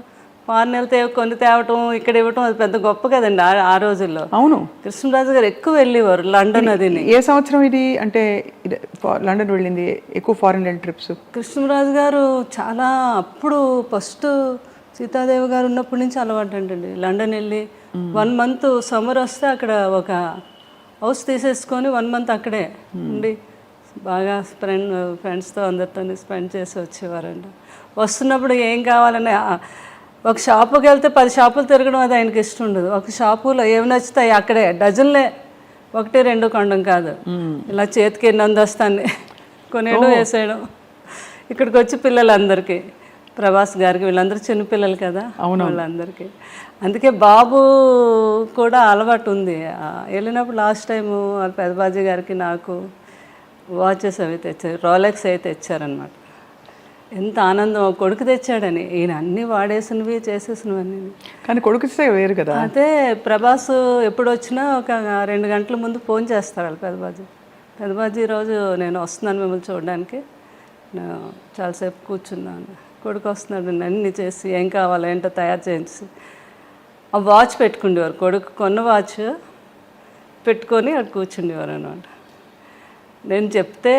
ఫారెన్ వెళ్తే కొన్ని తేవటం ఇక్కడ ఇవ్వటం అది పెద్ద గొప్ప కదండి ఆ రోజుల్లో.
అవును,
కృష్ణరాజు గారు ఎక్కువ వెళ్ళేవారు లండన్. అది
ఏ సంవత్సరం ఇది అంటే లండన్ వెళ్ళింది ఎక్కువ ఫారెన్ ట్రిప్స్?
కృష్ణరాజు గారు చాలా అప్పుడు ఫస్ట్ సీతాదేవి గారు ఉన్నప్పటి నుంచి అలవాటు అంటండి. లండన్ వెళ్ళి 1 month సమ్మర్ వస్తే అక్కడ ఒక హౌస్ తీసేసుకొని 1 month అక్కడే ఉండి బాగా ఫ్రెండ్స్తో అందరితో స్పెండ్ చేసి వచ్చేవారండి. వస్తున్నప్పుడు ఏం కావాలని ఒక షాపుకి వెళ్తే 10 షాపులు తిరగడం అది ఆయనకి ఇష్టం ఉండదు. ఒక షాపులో ఏమి నచ్చుతాయి అక్కడే డజన్లే, 1-2 కొనడం కాదు, ఇలా చేతికి నందొస్తాన్ని కొనేయడం వేసేయడం. ఇక్కడికి వచ్చి పిల్లలందరికీ, ప్రభాస్ గారికి, వీళ్ళందరూ చిన్నపిల్లలు కదా వాళ్ళందరికీ. అందుకే బాబు కూడా అలవాటు ఉంది. వెళ్ళినప్పుడు లాస్ట్ టైము వాళ్ళ పెద్దబాజీ గారికి నాకు వాచెస్ అవి తెచ్చారు, రోలెక్స్ అవి తెచ్చారనమాట. ఎంత ఆనందం, కొడుకు తెచ్చాడని. ఈయన అన్నీ వాడేసినవి చేసేసినవన్నీ,
కానీ కొడుకు వేరు కదా.
అదే ప్రభాస్ ఎప్పుడు వచ్చినా ఒక 2 గంటల ముందు ఫోన్ చేస్తారు వాళ్ళు పెద్దబాజీ ఈరోజు నేను వస్తున్నాను మిమ్మల్ని చూడడానికి, చాలాసేపు కూర్చున్నాను, కొడుకు వస్తున్నాడు, అన్నీ చేసి ఏం కావాలో ఏంటో తయారు చేసి ఆ వాచ్ పెట్టుకుండేవారు. కొడుకు కొన్న వాచ్ పెట్టుకొని అక్కడ కూర్చుండేవారు అనమాట. నేను చెప్తే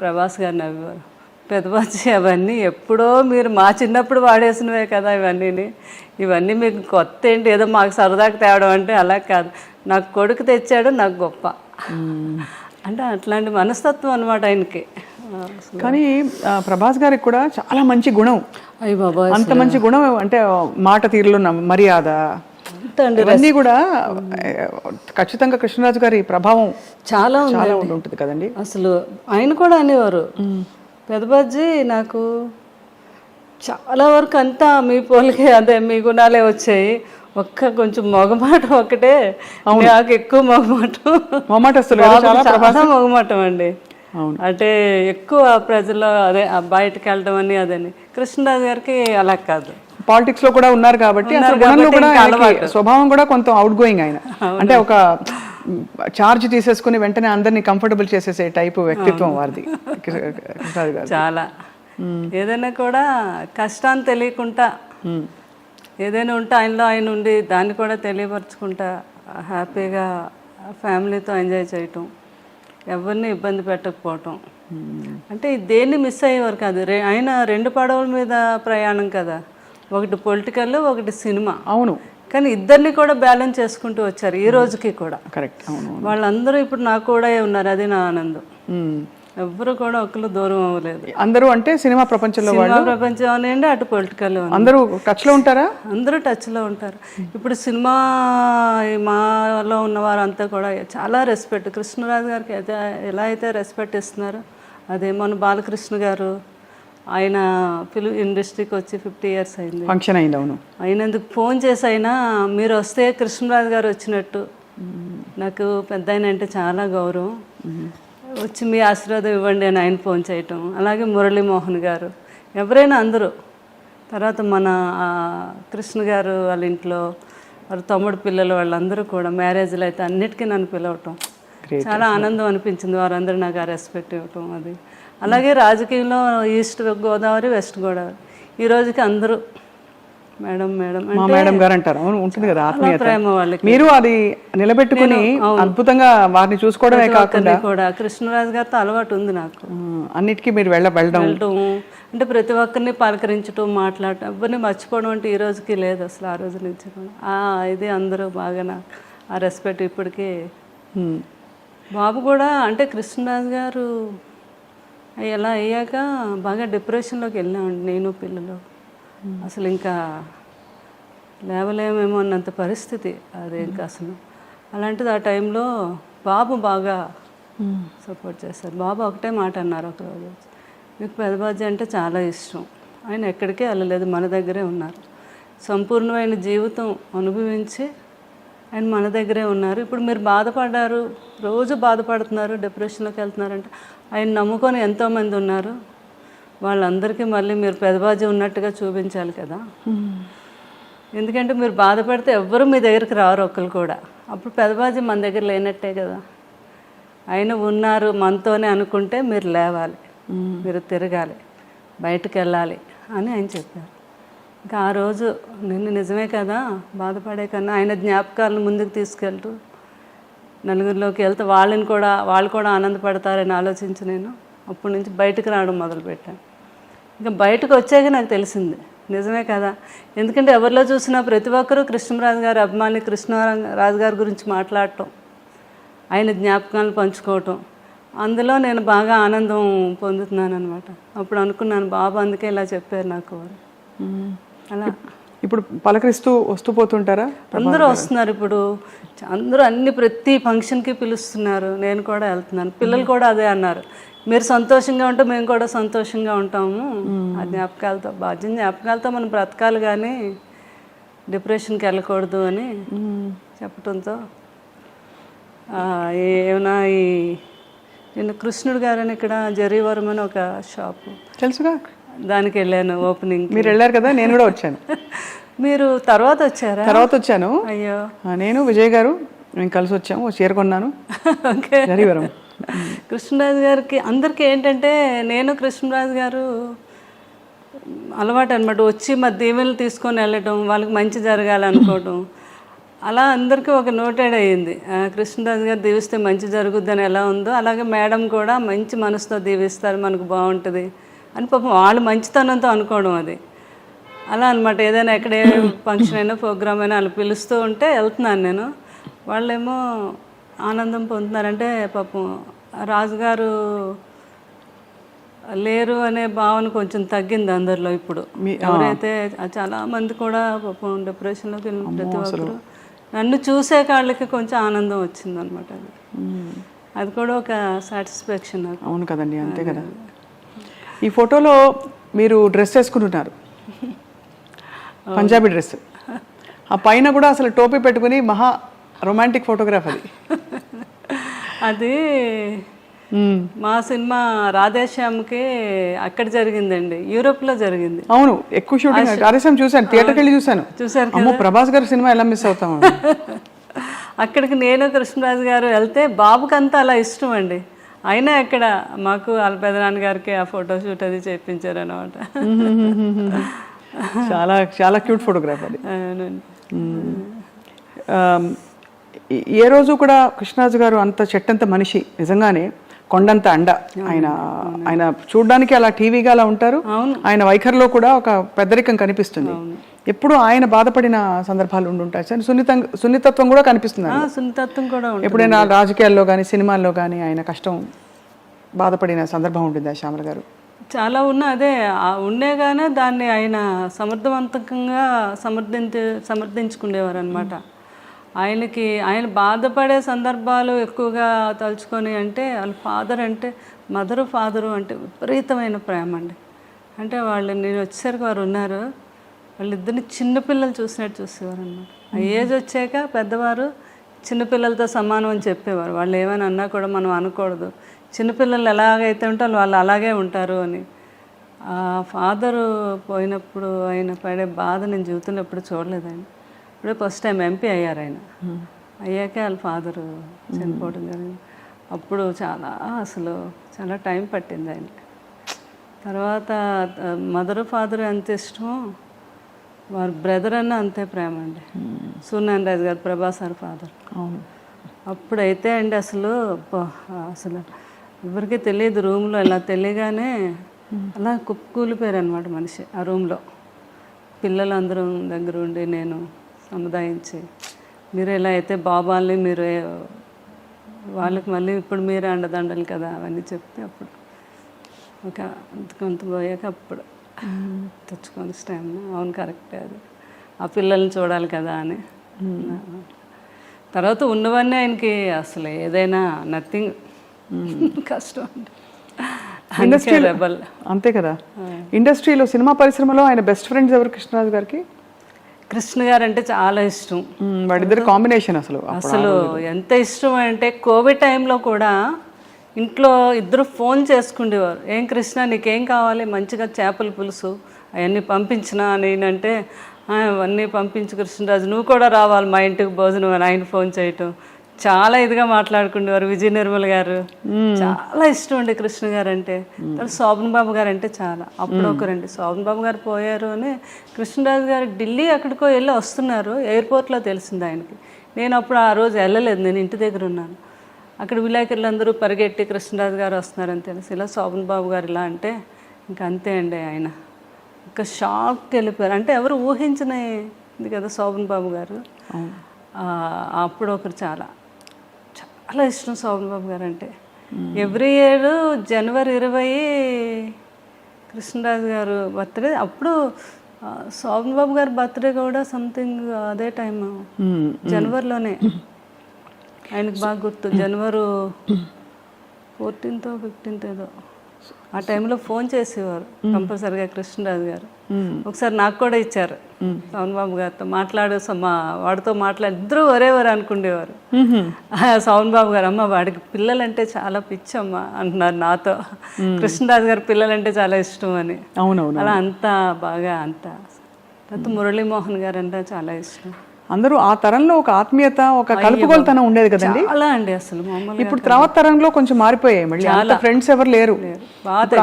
ప్రభాస్ గారు నవ్వేవారు, పెద్దబాజీ అవన్నీ ఎప్పుడో మీరు మా చిన్నప్పుడు వాడేసినవే కదా ఇవన్నీ మీకు కొత్త ఏంటి, ఏదో మాకు సరదాగా తేవడం అంటే అలా కాదు, నాకు కొడుకు తెచ్చాడు నాకు గొప్ప అంటే అట్లాంటి మనస్తత్వం అనమాట ఆయనకి.
కానీ ప్రభాస్ గారికి కూడా చాలా మంచి గుణం. అయ్య బాబా, అంత మంచి గుణం అంటే మాట తీరులో మర్యాద అన్నీ కూడా ఖచ్చితంగా కృష్ణరాజు గారి ప్రభావం చాలా ఉంటుంది కదండి.
అసలు ఆయన కూడా అనేవారు, పెద్దబాజీ నాకు చాలా వరకు అంతా మీ పోలికే, అదే మీ గుణాలే వచ్చాయి, కొంచెం మొగమాటం ఒకటే నాకు ఎక్కువ మొగమాటం అండి. అంటే ఎక్కువ ప్రజల్లో అదే బయటకు వెళ్ళడం అని అదని. కృష్ణరాజు గారికి అలా కాదు,
పాలిటిక్స్ లో కూడా ఉన్నారు కాబట్టి స్వభావం కూడా కొంత అవుట్ గోయింగ్ ఆయన. అంటే ఒక చార్జ్ తీసేసుకుని వెంటనే అందరినీ కంఫర్టబుల్ చేసేసే టైప్ వ్యక్తిత్వం వారిది
చాలా. ఏదైనా కూడా కష్టాన్ని తెలియకుండా ఏదైనా ఉంటే ఆయనలో ఆయన ఉండి దాన్ని కూడా తెలియపరచుకుంటా హ్యాపీగా ఫ్యామిలీతో ఎంజాయ్ చేయటం. ఎవరిని ఇబ్బంది పెట్టకపోవటం. అంటే దేన్ని మిస్ అయ్యేవారు కాదు. ఆయన 2 పడవల మీద ప్రయాణం కదా, ఒకటి పొలిటికల్, ఒకటి సినిమా.
అవును,
కానీ ఇద్దరిని కూడా బ్యాలెన్స్ చేసుకుంటూ వచ్చారు ఈ రోజుకి కూడా.
కరెక్ట్. అవును,
వాళ్ళందరూ ఇప్పుడు నాకు కూడా ఉన్నారు, అది నా ఆనందం. ఎవ్వరు కూడా ఒకళ్ళు దూరం అవ్వలేదు.
అందరూ అంటే సినిమా ప్రపంచంలో
సినిమా ప్రపంచం అనండి, అటు పొలిటికల్
అందరూ టచ్ లో ఉంటారా?
అందరూ టచ్లో ఉంటారు. ఇప్పుడు సినిమా మాలో ఉన్నవారంతా కూడా చాలా రెస్పెక్ట్, కృష్ణరాజు గారికి అయితే ఎలా అయితే రెస్పెక్ట్ ఇస్తున్నారో అదే. మన బాలకృష్ణ గారు, ఆయన ఫిల్మ్ ఇండస్ట్రీకి వచ్చి 50 years అయింది,
ఫంక్షన్ అయింది. అవును,
అయినందుకు ఫోన్ చేసి అయినా మీరు వస్తే కృష్ణరాజు గారు వచ్చినట్టు. నాకు పెద్ద ఆయన అంటే చాలా గౌరవం, వచ్చి మీ ఆశీర్వాదం ఇవ్వండి అని ఆయన ఫోన్ చేయటం. అలాగే మురళీమోహన్ గారు, ఎవరైనా అందరూ. తర్వాత మన కృష్ణ గారు వాళ్ళ ఇంట్లో వాళ్ళ తమ్ముడు పిల్లలు వాళ్ళందరూ కూడా మ్యారేజ్లు అయితే అన్నిటికీ నన్ను పిలవటం చాలా ఆనందం అనిపించింది. వారందరూ నాకు ఆ రెస్పెక్ట్ ఇవ్వటం అది. అలాగే రాజకీయంలో ఈస్ట్ గోదావరి, వెస్ట్ గోదావరి, ఈ రోజుకి అందరూ మేడం మేడం
మా మేడం గారు అంటారు. అవును, ఉంటుంది కదా ఆత్మీయత.
ప్రేమ వాళ్ళకి.
మీరు అది నిలబెట్టుకుని అద్భుతంగా వారిని చూసుకోవడమే కాకుండా
కూడా కృష్ణరాజు గారితో అలవాటు ఉంది నాకు.
అన్నిటికీ మీరు వెళ్ళడం
అంటే ప్రతి ఒక్కరిని పలకరించడం, మాట్లాడటం, ఎవరిని మర్చిపోవడం అంటే ఈ రోజుకి లేదు అసలు. ఆ రోజు నుంచి కూడా ఇది అందరూ బాగా నాకు ఆ రెస్పెక్ట్ ఇప్పటికీ. బాబు కూడా అంటే కృష్ణరాజు గారు ఎలా అయ్యాక బాగా డిప్రెషన్లోకి వెళ్ళామండి నేను పిల్లలు. అసలు ఇంకా లేవలేమేమో అన్నంత పరిస్థితి అది. ఇంకా అసలు అలాంటిది ఆ టైంలో బాబు బాగా సపోర్ట్ చేశారు. బాబు ఒకటే మాట అన్నారు ఒకరోజు, మీకు పెదబాజీ అంటే చాలా ఇష్టం, ఆయన ఎక్కడికే వెళ్ళలేదు, మన దగ్గరే ఉన్నారు, సంపూర్ణమైన జీవితం అనుభవించి ఆయన మన దగ్గరే ఉన్నారు. ఇప్పుడు మీరు బాధపడ్డారు, రోజు బాధపడుతున్నారు, డిప్రెషన్లోకి వెళ్తున్నారంటే ఆయన నమ్ముకొని ఎంతోమంది ఉన్నారు, వాళ్ళందరికీ మళ్ళీ మీరు పెదబాజీ ఉన్నట్టుగా చూపించాలి కదా. ఎందుకంటే మీరు బాధపడితే ఎవ్వరూ మీ దగ్గరికి రారు ఒక్కరు కూడా. అప్పుడు పెదబాజీ మన దగ్గర లేనట్టే కదా. ఆయన ఉన్నారు మనతోనే అనుకుంటే మీరు లేవాలి, మీరు తిరగాలి, బయటకు వెళ్ళాలి అని ఆయన చెప్పారు. ఇంకా ఆ రోజు నిజమే కదా, బాధపడే కన్నా ఆయన జ్ఞాపకాలను ముందుకు తీసుకెళ్తూ నలుగురిలోకి వెళ్తే వాళ్ళు కూడా ఆనందపడతారని ఆలోచించి నేను అప్పటి నుంచి బయటకు రావడం మొదలుపెట్టాను. ఇంకా బయటకు వచ్చాక నాకు తెలిసింది నిజమే కదా. ఎందుకంటే ఎవరిలో చూసినా ప్రతి ఒక్కరూ కృష్ణరాజు గారి అభిమాని, కృష్ణరాజు గారి గురించి మాట్లాడటం, ఆయన జ్ఞాపకాలను పంచుకోవటం, అందులో నేను బాగా ఆనందం పొందుతున్నాను అనమాట. అప్పుడు అనుకున్నాను బాబు అందుకే ఇలా చెప్పారు నాకు. అలా
ఇప్పుడు పలకరిస్తూ వస్తూ పోతుంటారా?
అందరూ వస్తున్నారు ఇప్పుడు, అందరూ ప్రతి ఫంక్షన్కి పిలుస్తున్నారు, నేను కూడా వెళ్తున్నాను. పిల్లలు కూడా అదే అన్నారు, మీరు సంతోషంగా ఉంటే మేము కూడా సంతోషంగా ఉంటాము, ఆ జ్ఞాపకాలతో జ్ఞాపకాలతో మనం బ్రతకాలి కానీ డిప్రెషన్కి వెళ్ళకూడదు అని చెప్పడంతో ఏమైనా నేను కృష్ణుడు గారని ఇక్కడ జరీవరం అని ఒక షాపు
తెలుసుగా,
దానికి వెళ్ళాను ఓపెనింగ్.
మీరు వెళ్ళారు కదా, నేను కూడా వచ్చాను.
మీరు తర్వాత వచ్చారా?
తర్వాత వచ్చాను.
అయ్యో,
నేను విజయ్ గారు మేము కలిసి వచ్చాము, చీర కొన్నాను.
ఓకే.
జరీవరం
కృష్ణరాజు గారికి అందరికీ ఏంటంటే నేను కృష్ణరాజు గారు అలవాటు అనమాట, వచ్చి మా దీవెనలు తీసుకొని వెళ్ళటం, వాళ్ళకి మంచి జరగాలనుకోవటం, అలా అందరికీ ఒక నోటెడ్ అయ్యింది. కృష్ణరాజు గారు దీవిస్తే మంచి జరుగుద్దని ఎలా ఉందో అలాగే మేడం కూడా మంచి మనసుతో దీవిస్తారు, మనకు బాగుంటుంది అని పాపం వాళ్ళు మంచితనంతో అనుకోవడం అది. అలా అనమాట. ఏదైనా ఎక్కడ ఏ ఫంక్షన్ అయినా ప్రోగ్రామ్ అయినా వాళ్ళు పిలుస్తూ ఉంటే వెళ్తున్నాను నేను, వాళ్ళేమో ఆనందం పొందుతున్నారంటే పాపం రాజుగారు లేరు అనే భావన కొంచెం తగ్గింది అందరిలో. ఇప్పుడు ఎవరైతే చాలామంది కూడా పాపం డిప్రెషన్లోకి వెళ్ళిన ప్రతి ఒక్కరు నన్ను చూసే వాళ్ళకి కొంచెం ఆనందం వచ్చింది అనమాట. అది కూడా ఒక సాటిస్ఫాక్షన్ నాకు.
అవును కదండి, అంతే కదా. ఈ ఫోటోలో మీరు డ్రెస్ వేసుకుంటున్నారు, పంజాబీ డ్రెస్, ఆ పైన కూడా అసలు టోపీ పెట్టుకుని మహా రొమాంటిక్ ఫోటోగ్రాఫ్ అది.
అది మా సినిమా రాధేశ్యామ్కి అక్కడ జరిగిందండి, యూరోప్లో జరిగింది.
అవును, ఎక్కువ షూటింగ్ రాధేశ్యామ్ చూశాను, థియేటర్కి వెళ్ళి చూశాను. అమ్మో, ప్రభాస్ గారి సినిమా ఎలా మిస్ అవుతాము.
అక్కడికి నేను కృష్ణరాజు గారు వెళ్తే బాబుకంతా అలా ఇష్టం అండి, అయినా అక్కడ మాకు వాళ్ళ పెదనాన్న గారికి ఆ ఫోటో షూట్ అది చేయించారు అనమాట.
చాలా చాలా క్యూట్ ఫోటోగ్రాఫ్ అది. ఏ రోజు కూడా కృష్ణరాజు గారు అంత చెట్టంత మనిషి, నిజంగానే కొండంత అండ. ఆయన చూడడానికి అలా టీవీగా అలా ఉంటారు, ఆయన వైఖరిలో కూడా ఒక పెద్దరికం కనిపిస్తుంది. ఎప్పుడు ఆయన బాధపడిన సందర్భాలు ఉండుంటాయి సార్. సున్నితత్వం కూడా కనిపిస్తుంది.
సున్నితత్వం కూడా
ఎప్పుడైనా రాజకీయాల్లో కానీ సినిమాల్లో కానీ ఆయన కష్టం బాధపడిన సందర్భం ఉంటుందా శ్యామల గారు?
చాలా అదే ఉండేగానే దాన్ని ఆయన సమర్థవంతంగా సమర్థించుకునేవారు అనమాట. ఆయన బాధపడే సందర్భాలు ఎక్కువగా తలుచుకొని అంటే వాళ్ళ ఫాదర్ అంటే ఫాదరు అంటే విపరీతమైన ప్రేమ అండి. అంటే వాళ్ళు నేను వచ్చేసరికి వారు ఉన్నారు, వాళ్ళిద్దరిని చిన్నపిల్లలు చూసినట్టు చూసేవారు అనమాట. ఆ ఏజ్ వచ్చాక పెద్దవారు చిన్నపిల్లలతో సమానం అని చెప్పేవారు. వాళ్ళు ఏమైనా అన్నా కూడా మనం అనకూడదు, చిన్నపిల్లలు ఎలాగైతే ఉంటారో వాళ్ళు అలాగే ఉంటారు అని. ఆ ఫాదరు పోయినప్పుడు ఆయన పడే బాధ నేను జీవితంలో ఎప్పుడు చూడలేదండి. ఇప్పుడే ఫస్ట్ టైం ఎంపీ అయ్యారు ఆయన. అయ్యాకే వాళ్ళ ఫాదరు చనిపోవడం జరిగింది. అప్పుడు చాలా టైం పట్టింది ఆయన. తర్వాత ఫాదర్ ఎంత ఇష్టమో వారి బ్రదర్ అన్న అంతే ప్రేమ అండి. సూర్యనారాయణ రాజు గారు ప్రభాస్ సార్ ఫాదర్. అప్పుడైతే అండి అసలు ఎవరికి తెలియదు, రూమ్లో ఇలా తెలియగానే అలా కుప్పకూలిపోయారు అనమాట మనిషి ఆ రూమ్లో. పిల్లలందరూ దగ్గర ఉండి నేను సముదాయించి, మీరు ఎలా అయితే బాబాల్ని మీరు వాళ్ళకి మళ్ళీ ఇప్పుడు మీరే అండదండలు కదా అవన్నీ చెప్తే అప్పుడు ఒక కొంత పోయాక అప్పుడు తెచ్చుకొని టైం అవును కరెక్టే, అది ఆ పిల్లల్ని చూడాలి కదా అని. తర్వాత ఉన్నవన్నీ ఆయనకి అసలు ఏదైనా నథింగ్ కష్టం
ఇండస్ట్రీ అంతే కదా. ఇండస్ట్రీలో సినిమా పరిశ్రమలో ఆయన బెస్ట్ ఫ్రెండ్స్ ఎవరు కృష్ణరాజు గారికి?
కృష్ణ గారు అంటే చాలా ఇష్టం.
వాడిద్దరు కాంబినేషన్ అసలు
ఎంత ఇష్టం అంటే కోవిడ్ టైంలో కూడా ఇంట్లో ఇద్దరు ఫోన్ చేసుకుండేవారు. ఏం కృష్ణ నీకేం కావాలి, మంచిగా చేపల పులుసు అవన్నీ పంపించినా నేనంటే అవన్నీ పంపించు కృష్ణరాజు, నువ్వు కూడా రావాలి మా ఇంటికి భోజనం అని ఆయన ఫోన్ చేయటం. చాలా ఇదిగా మాట్లాడుకునేవారు. విజయ నిర్మల్ గారు చాలా ఇష్టం అండి కృష్ణ గారు అంటే. శోభన్ బాబు గారు అంటే చాలా. అప్పుడు ఒకరండి శోభన్ బాబు గారు పోయారు అని కృష్ణరాజు గారు ఢిల్లీ ఎక్కడికో వెళ్ళి వస్తున్నారు, ఎయిర్పోర్ట్లో తెలిసింది ఆయనకి. నేను అప్పుడు ఆ రోజు వెళ్ళలేదు, నేను ఇంటి దగ్గర ఉన్నాను. అక్కడ విలేకరులు అందరూ పరిగెట్టి కృష్ణరాజు గారు వస్తున్నారని తెలిసి ఇలా శోభన్ బాబు గారు ఇలా అంటే ఇంకా అంతే అండి ఆయన ఇంకా షాక్కి వెళ్ళిపోయారు. అంటే ఎవరు ఊహించినది కదా శోభన్ బాబు గారు. అప్పుడు ఒకరు చాలా ఇష్టం శోభన్ బాబు గారు అంటే. ఎవ్రీ ఇయర్ జనవరి 20 కృష్ణరాజు గారు బర్త్డే. అప్పుడు శోభన్ బాబు గారి బర్త్డే కూడా సంథింగ్ అదే టైం జనవరిలోనే. ఆయనకు బాగా గుర్తు, జనవరి 14th or 15th ఏదో ఆ టైంలో ఫోన్ చేసేవారు కంపల్సరిగా కృష్ణరాజు గారు. ఒకసారి నాకు కూడా ఇచ్చారు శోభన్ బాబు గారితో వాడితో ఇద్దరు ఒరేవారు అనుకునేవారు. శోభన్ బాబు గారు అమ్మ వాడికి పిల్లలంటే చాలా పిచ్చమ్మ అంటున్నారు నాతో. కృష్ణరాజు గారు పిల్లలంటే చాలా ఇష్టం అని. అలా అంతా బాగా తర్వాత మురళీమోహన్ గారు అంటే చాలా ఇష్టం.
అందరూ ఆ తరంలో ఒక ఆత్మీయత, ఒక కలుపుగోలుతనం ఉండేది కదండి.
అలా అండి అసలు
ఇప్పుడు తర్వాత తరంలో కొంచెం మారిపోయాయి. మళ్ళీ అంత ఫ్రెండ్స్ ఎవరు లేరు,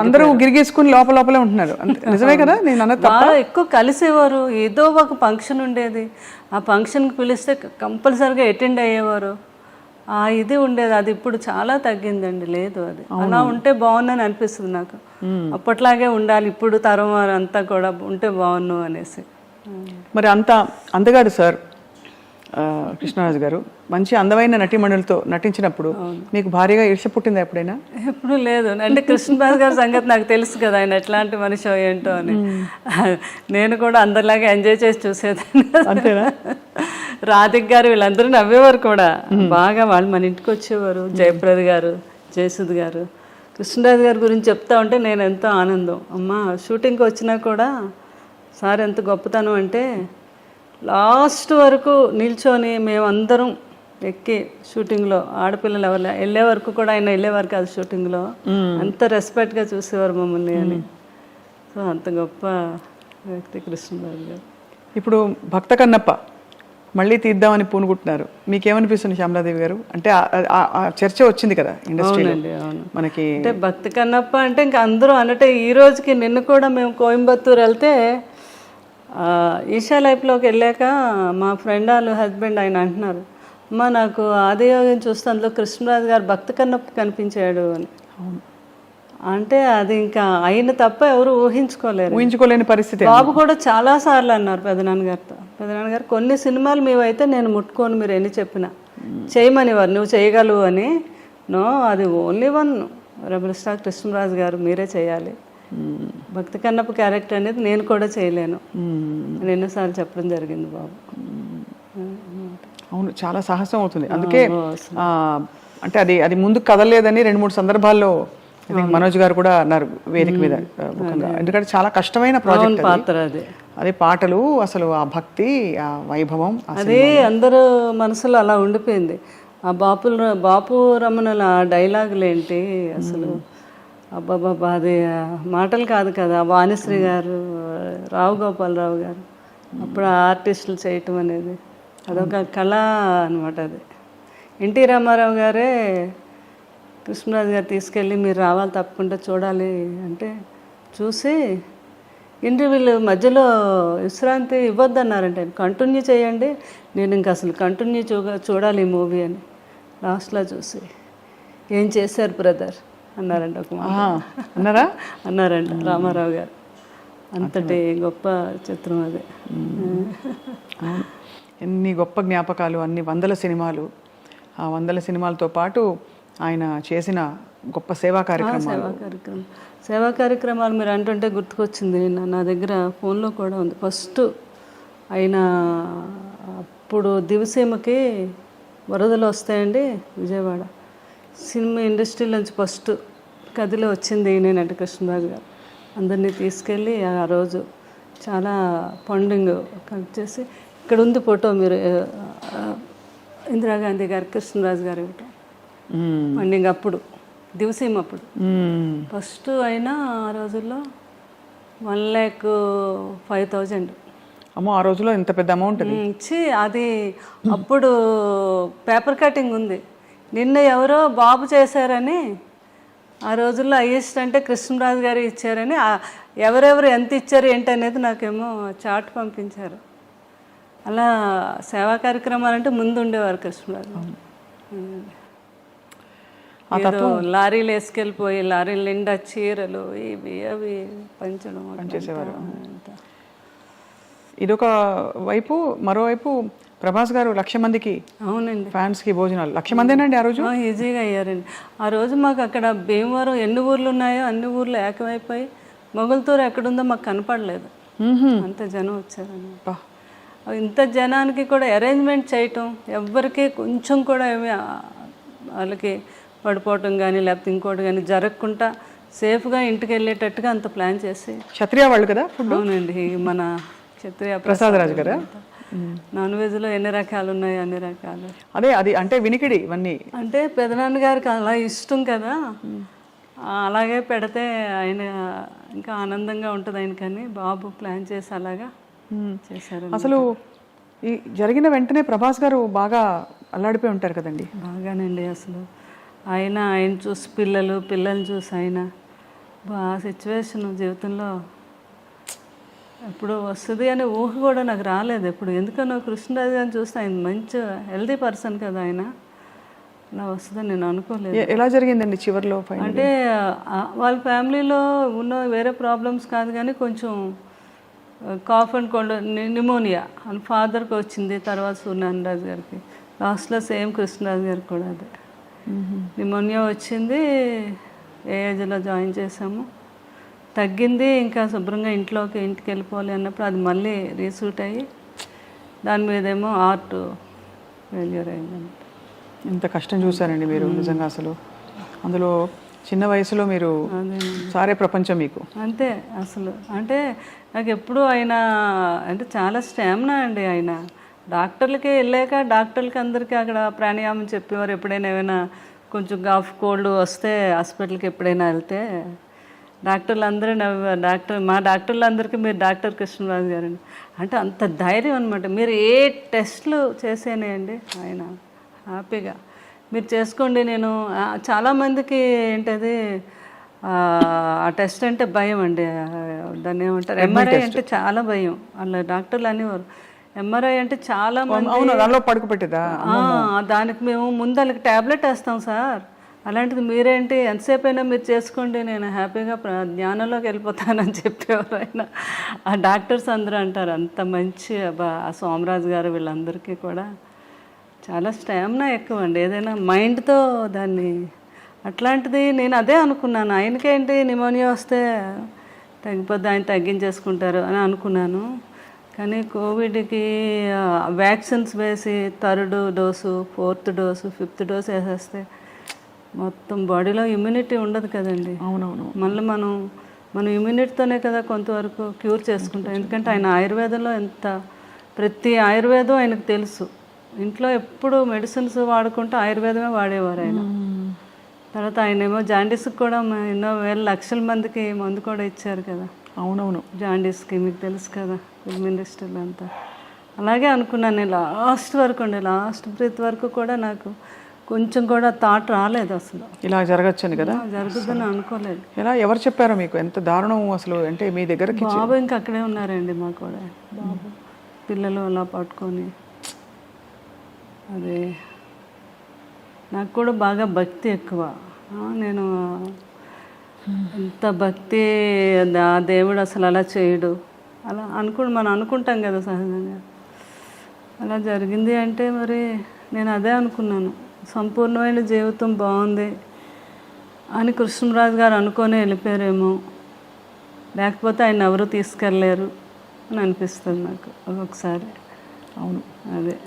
అందరూ గిరిగేసుకుని లోపలే ఉంటున్నారు. నిజమే కదా నేను అన్నది?
బాగా ఎక్కువ కలిసేవారు. ఏదో ఒక ఫంక్షన్ ఉండేది, ఆ ఫంక్షన్కి పిలిస్తే కంపల్సరిగా అటెండ్ అయ్యేవారు. ఇది ఉండేది. అది ఇప్పుడు చాలా తగ్గిందండి. లేదు, అది అలా ఉంటే బాగుందని అనిపిస్తుంది నాకు. అప్పట్లాగే ఉండాలి ఇప్పుడు తరం అంతా కూడా ఉంటే బాగున్ను అనేసి.
మరి అంత అందగాడు సార్ కృష్ణరాజు గారు, మంచి అందమైన నటీమణులతో నటించినప్పుడు మీకు భారీగా ఈర్ష్య పుట్టిందా ఎప్పుడైనా?
ఎప్పుడు లేదు. అంటే కృష్ణరాజు గారి సంగతి నాకు తెలుసు కదా, ఆయన ఎట్లాంటి మనిషి ఏంటో అని. నేను కూడా అందరిలాగా ఎంజాయ్ చేసి చూసేదాన్ని.
అంతేనా?
రాధిక్ గారు వీళ్ళందరూ నవ్వేవారు కూడా బాగా. వాళ్ళు మన ఇంటికి వచ్చేవారు. జయప్రద గారు, జయసుద్ గారు, కృష్ణరాజు గారి గురించి చెప్తా ఉంటే నేను ఎంతో ఆనందం. అమ్మ షూటింగ్కి వచ్చినా కూడా సార్ ఎంత గొప్పతనం అంటే లాస్ట్ వరకు నిల్చొని మేమందరం ఎక్కి షూటింగ్లో ఆడపిల్లలు ఎవరు వెళ్ళే వరకు కూడా ఆయన వెళ్ళేవారు కాదు షూటింగ్లో. అంత రెస్పెక్ట్గా చూసేవారు మమ్మల్ని అని. సో అంత గొప్ప వ్యక్తి కృష్ణరాజు గారు.
ఇప్పుడు భక్త కన్నప్ప మళ్ళీ తీద్దామని పూనుకుంటున్నారు. మీకేమనిపిస్తుంది శ్యామలాదేవి గారు? అంటే ఆ చర్చ వచ్చింది కదా ఇండస్ట్రీలో మనకి.
అంటే భక్త కన్నప్ప అంటే ఇంకా అందరూ అన్నట్టే. ఈ రోజుకి నిన్న కూడా మేము కోయంబత్తూరు వెళ్తే ఈషా లైఫ్లోకి వెళ్ళాక మా ఫ్రెండ్ వాళ్ళ హస్బెండ్ ఆయన అంటున్నారు, అమ్మ నాకు ఆదియోగం చూస్తే అందులో కృష్ణరాజు గారు భక్తి కన్నప్ప కనిపించాడు అని. అంటే అది ఇంకా అయిన తప్ప ఎవరు
ఊహించుకోలేని పరిస్థితి.
బాబు కూడా చాలా సార్లు అన్నారు పెదనాన్నగారు కొన్ని సినిమాలు మేమైతే నేను ముట్టుకోను మీరు ఎన్ని చెప్పినా చేయమని వారు నువ్వు చేయగలవు అని. నో, అది only one rebel star Krishnaraju గారు మీరే చేయాలి. భక్తి కన్నప్ప క్యారెక్టర్ అనేది నేను కూడా చేయలేను అని ఎన్నోసార్లు చెప్పడం జరిగింది బాబు.
అవును, చాలా సాహసం అవుతుంది. అందుకే అంటే అది ముందుకు కదలలేదని 2-3 సందర్భాల్లో మనోజ్ గారు కూడా అన్నారు వేదిక మీద. ఎందుకంటే చాలా కష్టమైన ప్రాజెక్ట్
పాత్ర అది.
అదే పాటలు, అసలు ఆ భక్తి, ఆ వైభవం,
అదే అందరూ మనసులో అలా ఉండిపోయింది. ఆ బాపు రమణుల డైలాగులు ఏంటి అసలు, అబ్బాబాబా అది మాటలు కాదు కదా. వాణిశ్రీ గారు, రావు గోపాలరావు గారు అప్పుడు ఆర్టిస్టులు చేయటం అనేది అదొక కళ అనమాట. అది ఎన్టీ రామారావు గారే కృష్ణరాజు గారు తీసుకెళ్ళి మీరు రావాలి తప్పకుండా చూడాలి అంటే చూసి ఇంటర్వ్యూలు మధ్యలో విశ్రాంతి ఇవ్వద్దన్నారంటే కంటిన్యూ చేయండి, నేను ఇంకా అసలు కంటిన్యూ చూడాలి ఈ మూవీ అని. లాస్ట్లో చూసి ఏం చేశారు బ్రదర్ అన్నారంట ఒక అన్నారంట రామారావు గారు. అంతటి గొప్ప చిత్రం అది.
ఎన్ని గొప్ప జ్ఞాపకాలు, అన్ని 100 సినిమాలు. ఆ 100 సినిమాలతో పాటు ఆయన చేసిన గొప్ప సేవా
కార్యక్రమాలు మీరు అంటుంటే గుర్తుకొచ్చింది. నా దగ్గర ఫోన్లో కూడా ఉంది. ఫస్ట్ ఆయన అప్పుడు దివసీమకి వరదలు వస్తాయండి విజయవాడ, సినిమా ఇండస్ట్రీ నుంచి ఫస్ట్ కదిలో వచ్చింది నేనంటే కృష్ణరాజు గారు. అందరినీ తీసుకెళ్ళి ఆ రోజు చాలా ఫండింగ్ కలెక్ట్ చేసి, ఇక్కడ ఉంది ఫోటో మీరు, ఇందిరాగాంధీ గారు కృష్ణరాజు గారు ఇవ్వటం ఫండింగ్ అప్పుడు దివసీమ అప్పుడు ఫస్ట్ అయినా ఆ రోజుల్లో 1,05,000.
అమ్మో, ఆ రోజుల్లో ఇంత పెద్ద అమౌంట్
ఇచ్చి అది అప్పుడు పేపర్ కటింగ్ ఉంది. నిన్న ఎవరో బాబు చేశారని ఆ రోజుల్లో హైయెస్ట్ అంటే కృష్ణరాజు గారు ఇచ్చారని, ఎవరెవరు ఎంత ఇచ్చారు ఏంటి అనేది నాకేమో చార్ట్ పంపించారు. అలా సేవా కార్యక్రమాలంటే ముందు ఉండేవారు కృష్ణరాజు. లారీలు వేసుకెళ్ళిపోయి లారీలు నిండా చీరలు ఇవి అవి పనిచేసేవారు.
ఇదొక వైపు. మరోవైపు ప్రభాస్ గారు 1,00,000 మందికి,
అవునండి,
ఫ్యాన్స్కి భోజనాలు 1,00,000 మందేనండి ఆ రోజు.
ఈజీగా అయ్యారండి ఆ రోజు. మాకు అక్కడ భీమవరం ఎన్ని ఊర్లు ఉన్నాయో అన్ని ఊర్లు ఏకమైపోయి మొగల్తూరు ఎక్కడుందో మాకు కనపడలేదు, అంత జనం వచ్చారని. ఇంత జనానికి కూడా అరేంజ్మెంట్ చేయటం, ఎవ్వరికి కొంచెం కూడా ఏమి వాళ్ళకి పడిపోవటం కానీ లేకపోతే ఇంకోటి కానీ జరగకుండా సేఫ్గా ఇంటికి వెళ్ళేటట్టుగా అంత ప్లాన్ చేసి.
క్షత్రియ వాళ్ళు కదా?
అవునండి, మన క్షత్రియ
ప్రసాదరాజు గారు.
నాన్ వెజ్లో ఎన్ని రకాలు ఉన్నాయి అన్ని రకాలు.
అదే అది అంటే వినికిడి ఇవన్నీ
అంటే పెదనాన్న గారికి అలా ఇష్టం కదా, అలాగే పెడితే ఆయన ఇంకా ఆనందంగా ఉంటుంది ఆయనకని బాబు ప్లాన్ చేసి అలాగా చేశారు.
అసలు ఈ జరిగిన వెంటనే ప్రభాస్ గారు బాగా అల్లాడిపోయి ఉంటారు కదండి?
బాగానండి. అసలు ఆయన చూసి పిల్లల్ని చూసి ఆయన ఆ సిచ్యువేషన్ జీవితంలో ఎప్పుడు వస్తుంది అనే ఊహ కూడా నాకు రాలేదు ఎప్పుడు. ఎందుకనో కృష్ణరాజు గారిని చూస్తే ఆయన మంచి హెల్తీ పర్సన్ కదా, ఆయన అలా వస్తుందని నేను అనుకోలేదు.
ఎలా జరిగిందండి చివరిలో?
అంటే వాళ్ళ ఫ్యామిలీలో ఉన్న వేరే ప్రాబ్లమ్స్ కాదు కానీ కొంచెం కాఫ్ అండ్ కోల్డ్, న్యూమోనియా వాళ్ళ ఫాదర్కి వచ్చింది, తర్వాత సూర్యనారాయణ గారికి, లాస్ట్లో సేమ్ కృష్ణరాజు గారికి కూడా అదే న్యూమోనియా వచ్చింది. ఏ ఏజ్లో జాయిన్ చేసాము, తగ్గింది, ఇంకా శుభ్రంగా ఇంటికి వెళ్ళిపోవాలి అన్నప్పుడు అది మళ్ళీ రీసూట్ అయ్యి దాని మీదేమో హార్ట్ ఫెయిల్యూర్ అయిందండి.
ఇంత కష్టం చూసారండి మీరు నిజంగా. అసలు అందులో చిన్న వయసులో మీరు సారే ప్రపంచం మీకు.
అంతే అసలు. అంటే నాకు ఎప్పుడు ఆయన అంటే చాలా స్టామినా అండి. ఆయన డాక్టర్లకి వెళ్ళాక డాక్టర్లకి అందరికీ అక్కడ ప్రాణాయామం చెప్పేవారు. ఎప్పుడైనా ఏమైనా కొంచెం కాఫ్ కోల్డ్ వస్తే హాస్పిటల్కి ఎప్పుడైనా వెళ్తే డాక్టర్లు అందరూ మా డాక్టర్లందరికీ మీరు డాక్టర్ కృష్ణరాజు గారండి అంటే అంత ధైర్యం అనమాట. మీరు ఏ టెస్ట్లు చేసేనేయండి ఆయన హ్యాపీగా మీరు చేసుకోండి. నేను చాలామందికి ఏంటది ఆ టెస్ట్ అంటే భయం అండి, దాన్ని ఏమంటారు ఎంఆర్ఐ అంటే చాలా భయం. అలా డాక్టర్లు అనేవారు ఎంఆర్ఐ అంటే చాలా మంది
అవును, దానిలో పడుకోబెట్టేదా?
దానికి మేము ముందు వాళ్ళకి ట్యాబ్లెట్ వేస్తాం సార్. అలాంటిది మీరేంటి ఎంతసేపు అయినా మీరు చేసుకోండి, నేను హ్యాపీగా జ్ఞానంలోకి వెళ్ళిపోతానని చెప్పేవారు ఆయన. ఆ డాక్టర్స్ అందరూ అంటారు అంత మంచి ఆ సోమరాజు గారు వీళ్ళందరికీ కూడా చాలా స్టామినా ఎక్కువ అండి, ఏదైనా మైండ్తో దాన్ని. అట్లాంటిది నేను అదే అనుకున్నాను, ఆయనకేంటి నిమోనియా వస్తే తగ్గిపోద్ది, ఆయన తగ్గించేసుకుంటారు అని అనుకున్నాను. కానీ కోవిడ్కి వ్యాక్సిన్స్ వేసి 3rd dose 4th dose 5th dose వేసేస్తే మొత్తం బాడీలో ఇమ్యూనిటీ ఉండదు కదండి.
అవునవును.
మళ్ళీ మనం ఇమ్యూనిటీతోనే కదా కొంతవరకు క్యూర్ చేసుకుంటాం. ఎందుకంటే ఆయన ఆయుర్వేదంలో ప్రతి ఆయుర్వేదం ఆయనకు తెలుసు. ఇంట్లో ఎప్పుడు మెడిసిన్స్ వాడుకుంటూ ఆయుర్వేదమే వాడేవారు ఆయన. తర్వాత ఆయన ఏమో జాండీస్కి కూడా ఎన్నో వేల లక్షల మందికి మందు కూడా ఇచ్చారు కదా.
అవునవును.
జాండీస్కి మీకు తెలుసు కదా, ఫిల్మ్ ఇండస్ట్రీలో అంతా. అలాగే అనుకున్నాను నేను లాస్ట్ వరకు అండి, లాస్ట్ బ్రీత్ వరకు కూడా నాకు కొంచెం కూడా థాట్ రాలేదు అసలు
ఇలా జరగచ్చని కదా.
జరుగుతుందని అనుకోలేదు.
ఎలా, ఎవరు చెప్పారో మీకు? ఎంత దారుణం అసలు. అంటే మీ దగ్గరకి
బాబు ఇంకా అక్కడే ఉన్నారండి, మా కూడా బాబు పిల్లలు అలా పట్టుకొని. అదే నాకు కూడా బాగా భక్తి ఎక్కువ. నేను ఎంత భక్తి, ఆ దేవుడు అసలు అలా చేయడు అలా మనం అనుకుంటాం కదా సహజంగా. అలా జరిగింది అంటే మరి నేను అదే అనుకున్నాను, సంపూర్ణమైన జీవితం బాగుంది అని కృష్ణరాజు గారు అనుకొని వెళ్ళిపోయారేమో, లేకపోతే ఆయన ఎవరు తీసుకెళ్ళలేరు అని అనిపిస్తుంది నాకు ఒక్కొక్కసారి.
అవును,
అదే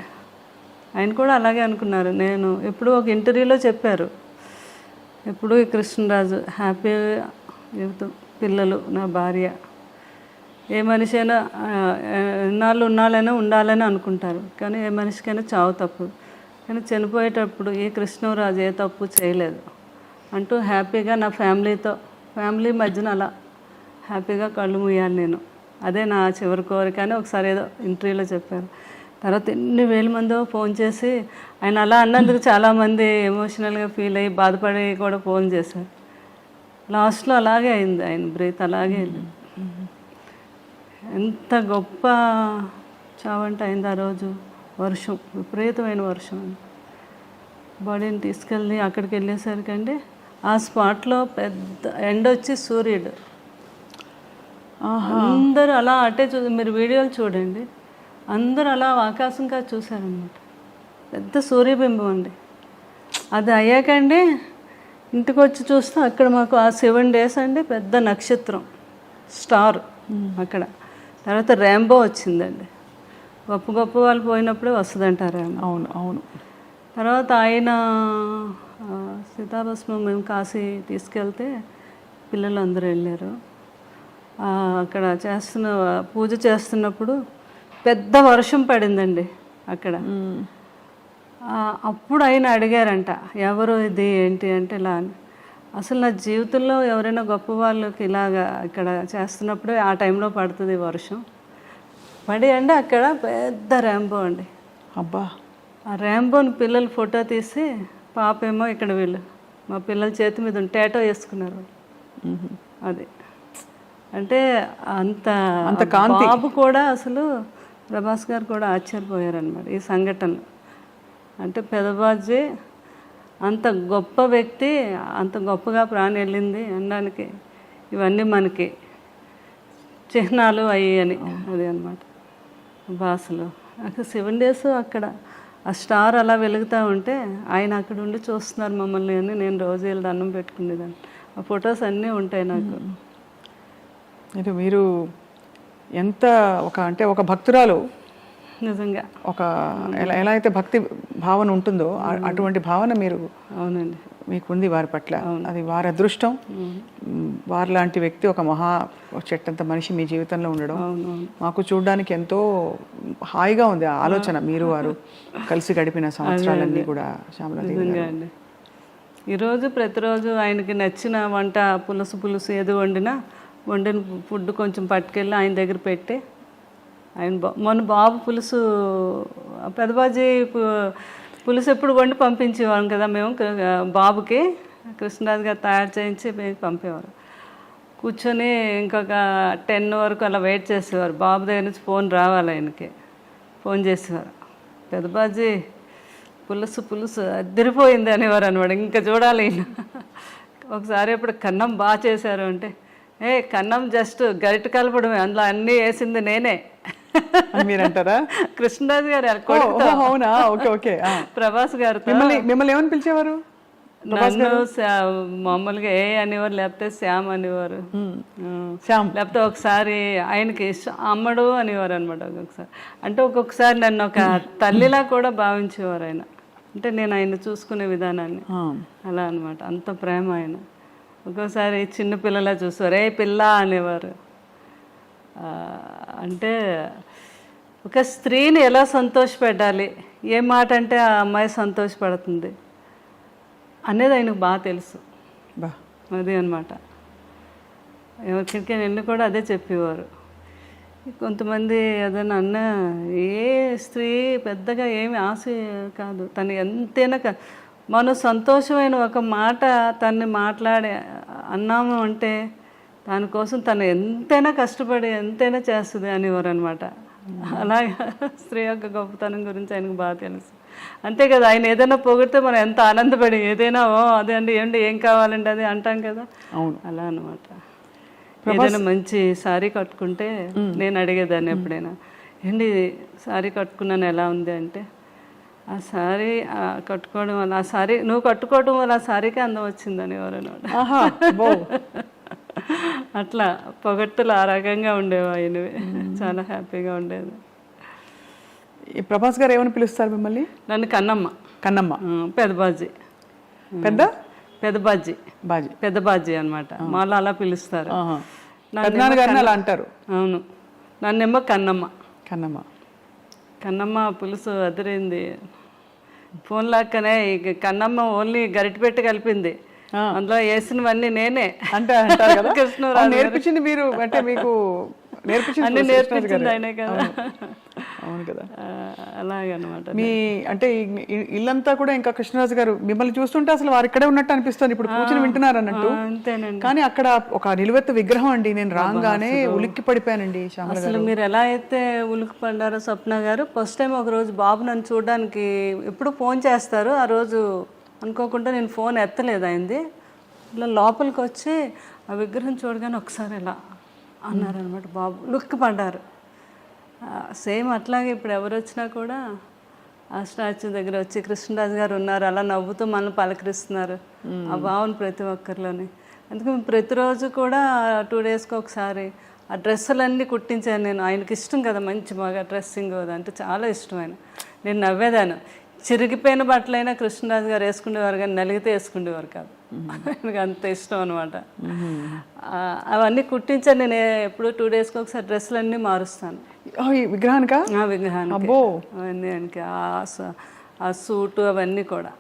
ఆయన కూడా అలాగే అనుకున్నారు. నేను ఎప్పుడు ఒక ఇంటర్వ్యూలో చెప్పారు, ఎప్పుడు ఈ కృష్ణరాజు హ్యాపీ జీవితం, పిల్లలు, నా భార్య. ఏ మనిషి అయినా ఉన్నాళ్ళైనా ఉండాలని అనుకుంటారు, కానీ ఏ మనిషికైనా చావు తప్పు. కానీ చనిపోయేటప్పుడు ఈ కృష్ణరాజు ఏ తప్పు చేయలేదు అంటూ హ్యాపీగా నా ఫ్యామిలీ మధ్యన అలా హ్యాపీగా కళ్ళు మూయాలి నేను, అదే నా చివరి కోరిక అని ఒకసారి ఏదో ఇంటర్వ్యూలో చెప్పారు. తర్వాత ఎన్ని వేల మందో ఫోన్ చేసి ఆయన అలా అన్నందుకు చాలామంది ఎమోషనల్గా ఫీల్ అయ్యి బాధపడి కూడా ఫోన్ చేశారు. లాస్ట్లో అలాగే అయింది, ఆయన బ్రీత్ అలాగే అయింది. ఎంత గొప్ప చావంటే అయింది ఆ రోజు. వర్షం, విపరీతమైన వర్షం. బాడీని తీసుకెళ్ళి అక్కడికి వెళ్ళేసరికండి ఆ స్పాట్లో పెద్ద ఎండ వచ్చి సూర్యుడు, అందరూ అలా అటే మీరు వీడియోలు చూడండి, అందరూ అలా ఆకాశంగా చూశారనమాట. పెద్ద సూర్యబింబం అండి. అది అయ్యాకండి ఇంటికి వచ్చి చూస్తే అక్కడ మాకు ఆ 7 days అండి పెద్ద నక్షత్రం, స్టార్ అక్కడ. తర్వాత ర్యాంబో వచ్చిందండి, గొప్ప వాళ్ళు పోయినప్పుడే వస్తుందంటారు.
అవును అవును.
తర్వాత ఆయన సీతాభస్మం మేము కాశీ తీసుకెళ్తే పిల్లలు అందరూ వెళ్ళారు. అక్కడ పూజ చేస్తున్నప్పుడు పెద్ద వర్షం పడిందండి అక్కడ. అప్పుడు ఆయన అడిగారంట, ఎవరు ఇది ఏంటి అంటే ఇలా అని. అసలు నా జీవితంలో ఎవరైనా గొప్ప వాళ్ళకి ఇలాగా ఇక్కడ చేస్తున్నప్పుడే ఆ టైంలో పడుతుంది వర్షం. పడి అండి అక్కడ పెద్ద ర్యాంబో అండి.
అబ్బా,
ఆ ర్యాంబోని పిల్లలు ఫోటో తీసి, పాపేమో ఇక్కడ వీళ్ళు మా పిల్లల చేతి మీద టేటో వేసుకున్నారు. అది అంటే అంత బాబు కూడా అసలు ప్రభాస్ గారు కూడా ఆశ్చర్యపోయారనమాట ఈ సంఘటనలో. అంటే పెదబాజీ అంత గొప్ప వ్యక్తి, అంత గొప్పగా ప్రాణం వెళ్ళింది అనడానికి ఇవన్నీ మనకి చిహ్నాలు అయ్యి అని. అది అనమాట భాషలో. అక్కడ 7 days అక్కడ ఆ స్టార్ అలా వెలుగుతూ ఉంటే ఆయన అక్కడ ఉండి చూస్తున్నారు మమ్మల్ని అని నేను రోజు వెళ్ళి దండం పెట్టుకునేదాన్ని. ఆ ఫొటోస్ అన్నీ ఉంటాయి నాకు.
అయితే మీరు ఎంత ఒక భక్తురాలు
నిజంగా
ఎలా అయితే భక్తి భావన ఉంటుందో అటువంటి భావన మీరు,
అవునండి,
మీకుంది వారి పట్ల. అది వారి అదృష్టం. వారి లాంటి వ్యక్తి, ఒక చెట్టంత మనిషి మీ జీవితంలో ఉండడం మాకు చూడడానికి ఎంతో హాయిగా ఉంది. ఆ ఆలోచన, మీరు వారు కలిసి గడిపిన సంవత్సరాలన్నీ కూడా. శ్యామలాదేవి గారు,
ఈరోజు ప్రతిరోజు ఆయనకి నచ్చిన వంట, పులుసు ఏది వండిన ఫుడ్ కొంచెం పట్టుకెళ్ళి ఆయన దగ్గర పెట్టి, ఆయన మొన్న బాబు పులుసు, పెదబాజీ పులుసు ఎప్పుడు వండి పంపించేవాళ్ళం కదా మేము బాబుకి. కృష్ణరాజు గారు తయారు చేయించి పంపేవారు. కూర్చొని ఇంకొక 10 వరకు అలా వెయిట్ చేసేవారు. బాబు దగ్గర నుంచి ఫోన్ రావాలి ఆయనకి. ఫోన్ చేసేవారు, పెద్దబాజీ పులుసు అదిరిపోయింది అనేవారు అనమాట. ఇంకా చూడాలి. ఒకసారి ఇప్పుడు కన్నం బాగా చేశారు అంటే, కన్నం జస్ట్ గరిట కలపడమే, అందులో అన్నీ వేసింది నేనే
అని మీరంటారా?
కృష్ణరాజు గారు
అవునా? Okay okay.
ప్రభాస్ గారితో
మిమ్మల్ని ఏమని పిలిచేవారు?
నన్ను మామూలుగా అనేవారు, లేకపోతే శ్యామ్ అనేవారు, లేకపోతే ఒకసారి ఆయనకి అమ్మడు అనేవారు అనమాట. ఒక్కొక్కసారి అంటే ఒక్కొక్కసారి నన్ను ఒక తల్లిలా కూడా భావించేవారు ఆయన. అంటే నేను ఆయన చూసుకునే విధానాన్ని అలా అనమాట. అంత ప్రేమ ఆయన. ఒక్కోసారి చిన్న పిల్లలా చూసేవారు, పిల్ల అనేవారు. అంటే ఒక స్త్రీని ఎలా సంతోషపెట్టాలి, ఏ మాట అంటే ఆ అమ్మాయి సంతోషపడుతుంది అనేది ఆయనకు బాగా తెలుసు. అది అనమాట. ఎవరికైనా వెళ్ళి కూడా అదే చెప్పేవారు. కొంతమంది ఏదైనా అన్న, ఏ స్త్రీ పెద్దగా ఏమి ఆశ కాదు, తను ఎంతైనా మనం సంతోషమైన ఒక మాట తన్ని మాట్లాడి అన్నాము అంటే దానికోసం తను ఎంతైనా కష్టపడి ఎంతైనా చేస్తుంది అనేవారు అనమాట. అలాగా స్త్రీ యొక్క గొప్పతనం గురించి ఆయనకు బాగా తెలుసు. అంతే కదా, ఆయన ఏదైనా పొగిడితే మనం ఎంత ఆనందపడి ఏదైనా అదే అండి ఏమండి ఏం కావాలండి అది అంటాం కదా, అలా అనమాట. ఏదైనా మంచి శారీ కట్టుకుంటే నేను అడిగేదాన్ని ఎప్పుడైనా, ఏంటి శారీ కట్టుకున్నాను ఎలా ఉంది అంటే, ఆ శారీ కట్టుకోవడం వల్ల ఆ శారీ నువ్వు కట్టుకోవడం వల్ల ఆ శారీకి అందం వచ్చిందని ఎవరన్నమాట. అట్లా పొగట్టులు ఆ రకంగా ఉండేవి ఆయనవి. చాలా హ్యాపీగా ఉండేది.
ప్రభాస్ గారు ఏమని పిలుస్తారు మిమ్మల్ని?
నన్ను కన్నమ్మ.
కన్నమ్మ.
పెద్దబాజీ. పెద్దబాజీ పెద్దబాజీ అనమాట. మాలో అలా పిలుస్తారు.
అలా అంటారు.
అవును. నన్నేమో కన్నమ్మ. కన్నమ్మ పులుసు అదిరింది. ఫోన్ లాక్కనే ఇక కన్నమ్మ ఓన్లీ గరిటె పెట్టి కలిపింది, అందులో వేసినవన్నీ నేనే
అంటారు కదా. కృష్ణరాజు నేర్పించింది మీరు, అంటే మీకు
నేర్పించింది ఆయనే కదా.
అవును కదా.
అలాగనమాట.
మీ అంటే ఇల్లంతా కూడా ఇంకా కృష్ణరాజు గారు మిమ్మల్ని చూస్తుంటే అసలు వారు ఇక్కడే ఉన్నట్టు అనిపిస్తుంది, ఇప్పుడు కూర్చుని వింటున్నారు అన్నట్టు. కానీ అక్కడ ఒక నిలువెత్తు విగ్రహం అండి. నేను రాగానే ఉలిక్కి పడిపోయానండి.
అసలు మీరు ఎలా అయితే ఉలిక్కి పడ్డారో స్వప్న గారు, ఫస్ట్ టైం ఒక రోజు బాబు నన్ను చూడడానికి ఎప్పుడు ఫోన్ చేస్తారు, ఆ రోజు అనుకోకుండా నేను ఫోన్ ఎత్తలేదు అయింది. ఇలా లోపలికి వచ్చి ఆ విగ్రహం చూడగానే ఒకసారి ఇలా అన్నారనమాట. బాబు లుక్కి పడ్డారు. సేమ్ అట్లాగే ఇప్పుడు ఎవరు వచ్చినా కూడా ఆ స్టాచ్యూ దగ్గర వచ్చి కృష్ణరాజు గారు ఉన్నారు అలా నవ్వుతూ మనల్ని పలకరిస్తున్నారు. ఆ భావన ప్రతి ఒక్కరిలోని. అందుకని ప్రతిరోజు కూడా 2 డేస్కి ఒకసారి ఆ డ్రెస్సులన్నీ కుట్టించాను నేను. ఆయనకి ఇష్టం కదా మంచి బాగా డ్రెస్సింగ్ అంటే చాలా ఇష్టం ఆయన. నేను నవ్వేదాను. చిరిగిపోయిన బట్టలైనా కృష్ణరాజు గారు వేసుకునేవారు, కానీ నలిగితే వేసుకునేవారు కాదు. ఆయనకు అంత ఇష్టం అనమాట. అవన్నీ కుట్టించాను నేను. ఎప్పుడు 2 డేస్కి ఒకసారి డ్రెస్సులన్నీ మారుస్తాను.
విగ్రహానికి
అవన్నీ ఆయనకి ఆ సూటు అవన్నీ కూడా.